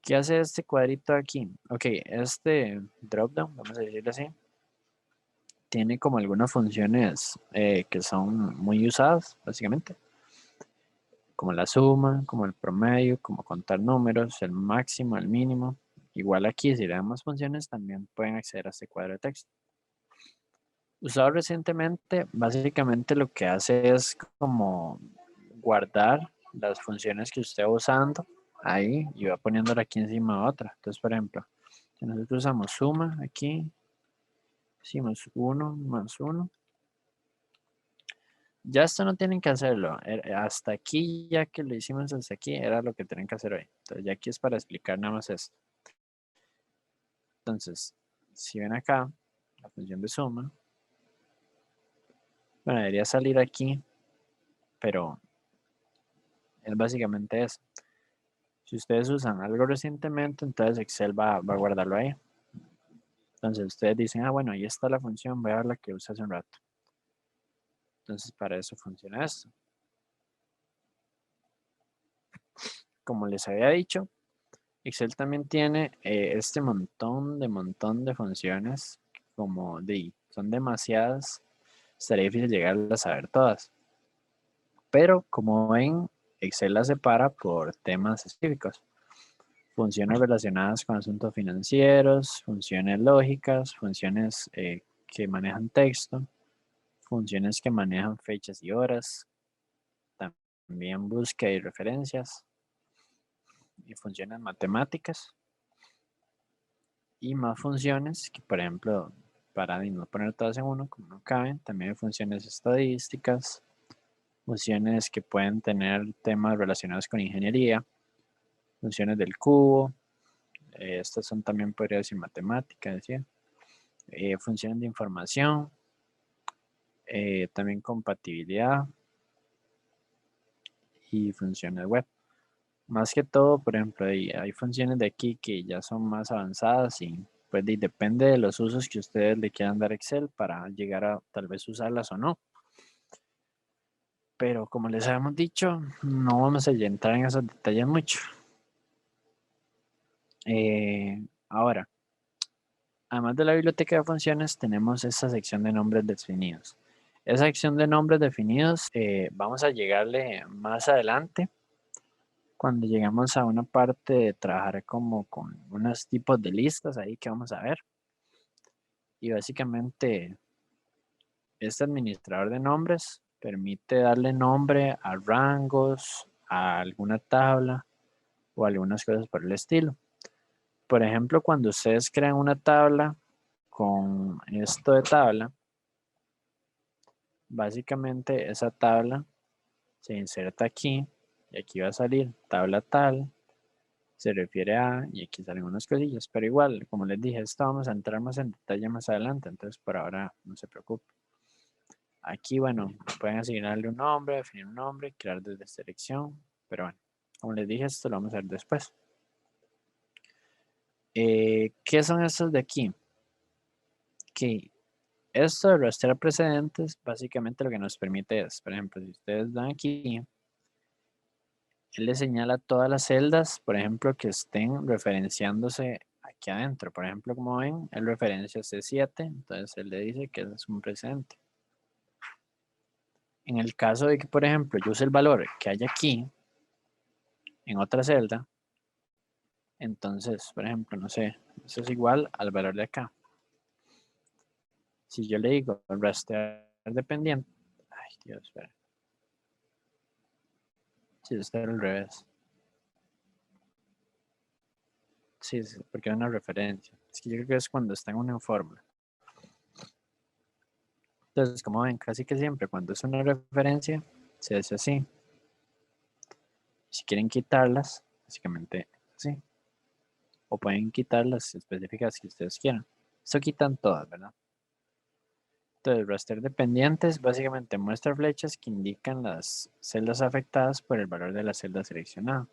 ¿Qué hace este cuadrito aquí? Ok, este dropdown, vamos a decirlo así, tiene como algunas funciones que son muy usadas, básicamente, como la suma, como el promedio, como contar números, el máximo, el mínimo. Igual aquí, si le damos funciones, también pueden acceder a este cuadro de texto. Usado recientemente, básicamente lo que hace es como guardar las funciones que usted va usando ahí y va poniéndola aquí encima de otra. Entonces, por ejemplo, si nosotros usamos suma aquí, hicimos 1 más 1. Ya esto no tienen que hacerlo. Hasta aquí, ya que lo hicimos hasta aquí, era lo que tienen que hacer hoy. Entonces, ya aquí es para explicar nada más esto. Entonces, si ven acá, la función de suma, bueno, debería salir aquí, pero es básicamente eso. Si ustedes usan algo recientemente, entonces Excel va a guardarlo ahí. Entonces, ustedes dicen, bueno, ahí está la función, voy a ver la que usé hace un rato. Entonces, para eso funciona esto. Como les había dicho, Excel también tiene este montón de funciones, como son demasiadas, estaría difícil llegarlas a ver todas. Pero como ven, Excel las separa por temas específicos. Funciones relacionadas con asuntos financieros, funciones lógicas, funciones que manejan texto, funciones que manejan fechas y horas, también búsqueda y referencias, y funciones matemáticas. Y más funciones que, por ejemplo, para no poner todas en uno, como no caben, también hay funciones estadísticas, funciones que pueden tener temas relacionados con ingeniería, funciones del cubo, estas son también, podría decir, matemáticas, ¿sí? Funciones de información, también compatibilidad y funciones web. Más que todo, por ejemplo, hay funciones de aquí que ya son más avanzadas y pues depende de los usos que ustedes le quieran dar a Excel para llegar a tal vez usarlas o no. Pero como les habíamos dicho, no vamos a entrar en esos detalles mucho. Ahora, además de la biblioteca de funciones, tenemos esta sección de nombres definidos. Esa sección de nombres definidos vamos a llegarle más adelante cuando llegamos a una parte de trabajar como con unos tipos de listas ahí que vamos a ver. Y básicamente este administrador de nombres permite darle nombre a rangos, a alguna tabla o algunas cosas por el estilo. Por ejemplo, cuando ustedes crean una tabla con esto de tabla, básicamente esa tabla se inserta aquí y aquí va a salir tabla tal, se refiere a, y aquí salen unas cosillas, pero igual, como les dije, esto vamos a entrar más en detalle más adelante, entonces por ahora no se preocupe. Aquí, bueno, pueden asignarle un nombre, definir un nombre, crear desde selección, pero bueno, como les dije, esto lo vamos a ver después. ¿Qué son estos de aquí? Que esto de rastrear precedentes, básicamente lo que nos permite es, por ejemplo, si ustedes dan aquí, él le señala todas las celdas, por ejemplo, que estén referenciándose aquí adentro. Por ejemplo, como ven, él referencia C7, entonces él le dice que es un precedente. En el caso de que, por ejemplo, yo use el valor que hay aquí, en otra celda, entonces, por ejemplo, no sé, eso es igual al valor de acá. Si yo le digo rastrear dependiente, ay Dios, espera. Si está al revés. Sí, porque es una referencia. Es que yo creo que es cuando está en una fórmula. Entonces, como ven, casi que siempre cuando es una referencia, se hace así. Si quieren quitarlas, básicamente así. O pueden quitar las específicas que ustedes quieran. Esto quitan todas, ¿verdad? Entonces, raster dependientes básicamente muestra flechas que indican las celdas afectadas por el valor de la celda seleccionada.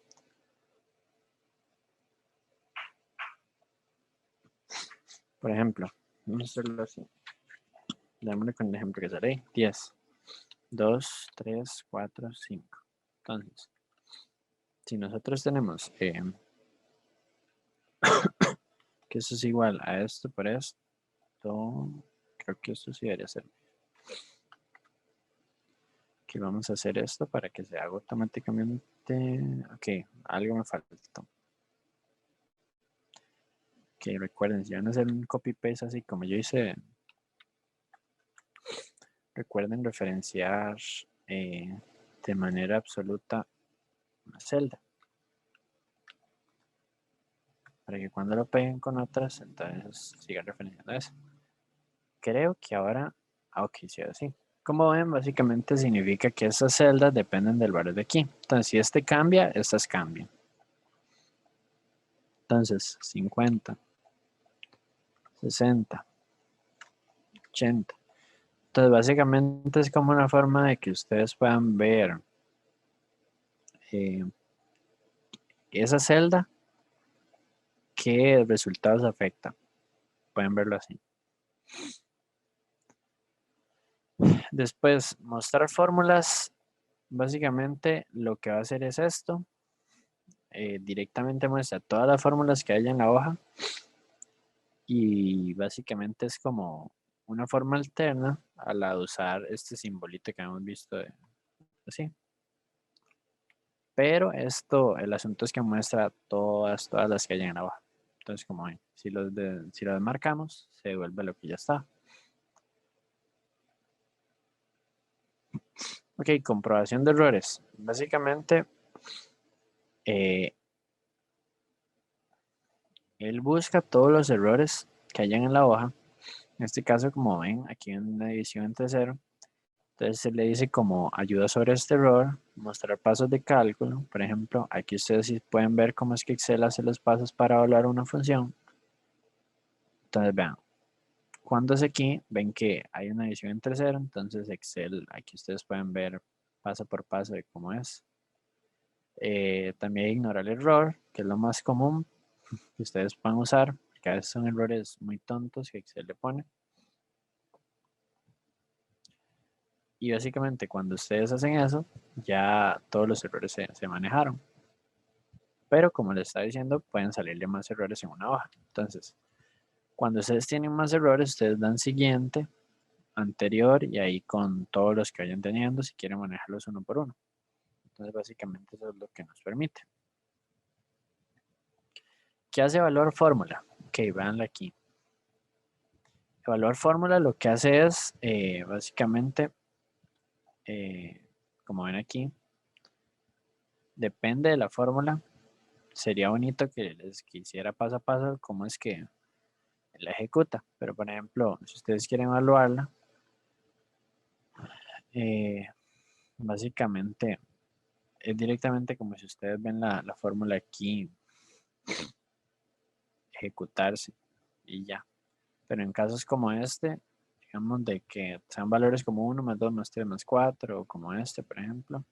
Por ejemplo, vamos a hacerlo así. Démosle con el ejemplo que sale ahí. 10, 2, 3, 4, 5. Entonces, si nosotros tenemos que eso es igual a esto por esto, creo que esto sí debería ser. Aquí vamos a hacer esto para que se haga automáticamente. Ok, algo me faltó. Ok, recuerden, si van a hacer un copy-paste así como yo hice, recuerden referenciar de manera absoluta una celda. Para que cuando lo peguen con otras, entonces sigan referenciando eso. Creo que ahora, ok, sí, así. Como ven, básicamente significa que esas celdas dependen del valor de aquí. Entonces, si este cambia, estas cambian. Entonces, 50, 60, 80. Entonces, básicamente es como una forma de que ustedes puedan ver esa celda, qué resultados afecta. Pueden verlo así. Después, mostrar fórmulas. Básicamente, lo que va a hacer es esto. Directamente muestra todas las fórmulas que hay en la hoja. Y básicamente es como una forma alterna a la de usar este simbolito que hemos visto así. Pero esto, el asunto es que muestra todas las que hay en la hoja. Entonces, como ven, si los marcamos, se devuelve lo que ya está. Ok, comprobación de errores. Básicamente, él busca todos los errores que hayan en la hoja. En este caso, como ven, aquí en una división entre cero. Entonces se le dice como ayuda sobre este error, mostrar pasos de cálculo. Por ejemplo, aquí ustedes sí pueden ver cómo es que Excel hace los pasos para evaluar una función. Entonces vean, cuando es aquí, ven que hay una división entre cero. Entonces Excel, aquí ustedes pueden ver paso por paso de cómo es. También ignorar el error, que es lo más común que ustedes puedan usar, porque a veces son errores muy tontos que Excel le pone. Y básicamente cuando ustedes hacen eso, ya todos los errores se manejaron. Pero como les estaba diciendo, pueden salirle más errores en una hoja. Entonces, cuando ustedes tienen más errores, ustedes dan siguiente, anterior y ahí con todos los que vayan teniendo, si quieren manejarlos uno por uno. Entonces, básicamente eso es lo que nos permite. ¿Qué hace valor fórmula? Ok, véanla aquí. Evaluar fórmula lo que hace es, básicamente, como ven aquí, depende de la fórmula. Sería bonito que les quisiera paso a paso cómo es que la ejecuta. Pero, por ejemplo, si ustedes quieren evaluarla, básicamente es directamente como si ustedes ven la fórmula aquí ejecutarse y ya. Pero en casos como este, digamos de que sean valores como 1 más 2 más 3 más 4 o como este, por ejemplo,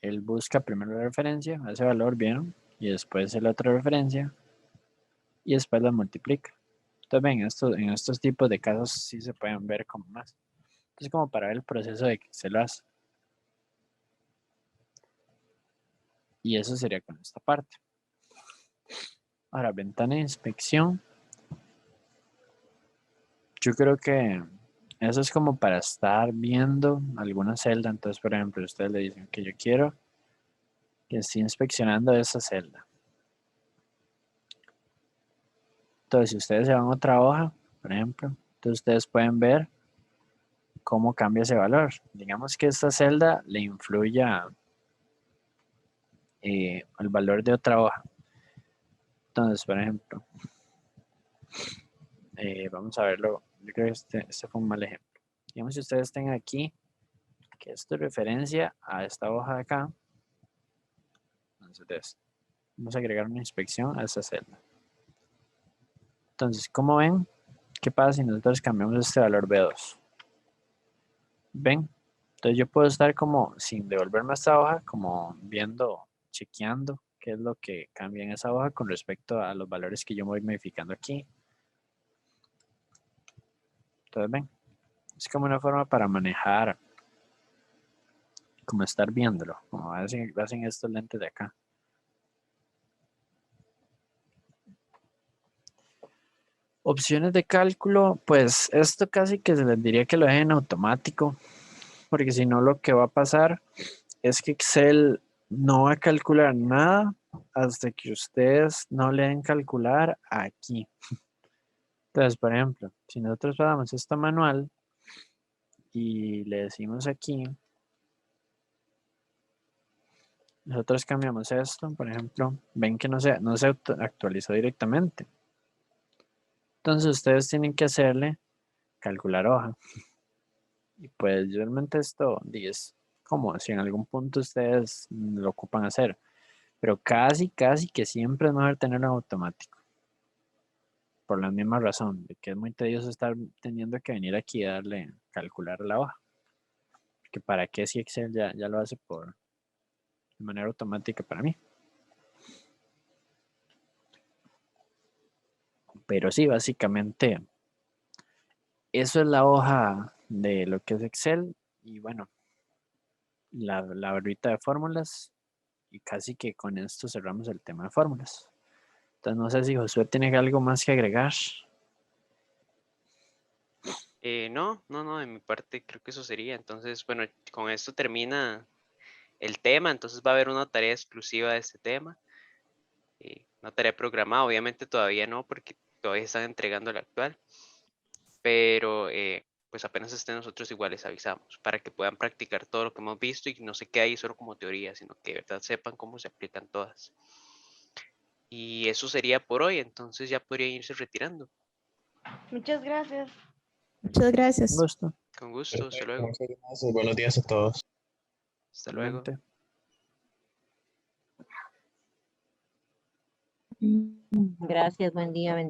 él busca primero la referencia, ese valor, ¿vieron? Y después la otra referencia y después la multiplica. Entonces ven, en estos tipos de casos sí se pueden ver como más. Entonces como para ver el proceso de que se lo hace. Y eso sería con esta parte. Ahora, ventana de inspección. Yo creo que eso es como para estar viendo alguna celda. Entonces, por ejemplo, ustedes le dicen que yo quiero que esté inspeccionando esa celda. Entonces, si ustedes se van a otra hoja, por ejemplo, entonces ustedes pueden ver cómo cambia ese valor. Digamos que esta celda le influya el valor de otra hoja. Entonces, por ejemplo, vamos a verlo. Yo creo que este fue un mal ejemplo. Digamos si ustedes tengan aquí que esto es referencia a esta hoja de acá. Entonces, vamos a agregar una inspección a esta celda. Entonces, ¿cómo ven? ¿Qué pasa si nosotros cambiamos este valor B2? ¿Ven? Entonces yo puedo estar como, sin devolverme a esta hoja, como viendo, chequeando qué es lo que cambia en esa hoja con respecto a los valores que yo voy modificando aquí. Entonces, ven, es como una forma para manejar, como estar viéndolo, como hacen estos lentes de acá. Opciones de cálculo, pues esto casi que se les diría que lo dejen automático, porque si no lo que va a pasar es que Excel no va a calcular nada hasta que ustedes no le den calcular aquí. Entonces, por ejemplo, si nosotros pasamos esto manual y le decimos aquí, nosotros cambiamos esto, por ejemplo, ven que no se actualizó directamente. Entonces ustedes tienen que hacerle calcular hoja. Y pues realmente esto es como si en algún punto ustedes lo ocupan hacer. Pero casi que siempre es mejor tenerlo en automático. Por la misma razón, de que es muy tedioso estar teniendo que venir aquí y darle calcular la hoja. Porque para qué si Excel ya lo hace de manera automática para mí. Pero sí, básicamente eso es la hoja de lo que es Excel. Y bueno, la barrita de fórmulas. Y casi que con esto cerramos el tema de fórmulas. Entonces no sé si Josué tiene algo más que agregar. No, de mi parte creo que eso sería. Entonces, bueno, con esto termina el tema, entonces va a haber una tarea exclusiva de este tema. Una tarea programada, obviamente todavía no, porque todavía están entregando la actual. Pero pues apenas estén nosotros igual les avisamos para que puedan practicar todo lo que hemos visto y no se quede ahí solo como teoría, sino que de verdad sepan cómo se aplican todas. Y eso sería por hoy, entonces ya podrían irse retirando. Muchas gracias. Muchas gracias. Un gusto. Con gusto, hasta Perfecto, luego. muchas gracias. Buenos días a todos. Hasta luego. Igualmente. Gracias, buen día.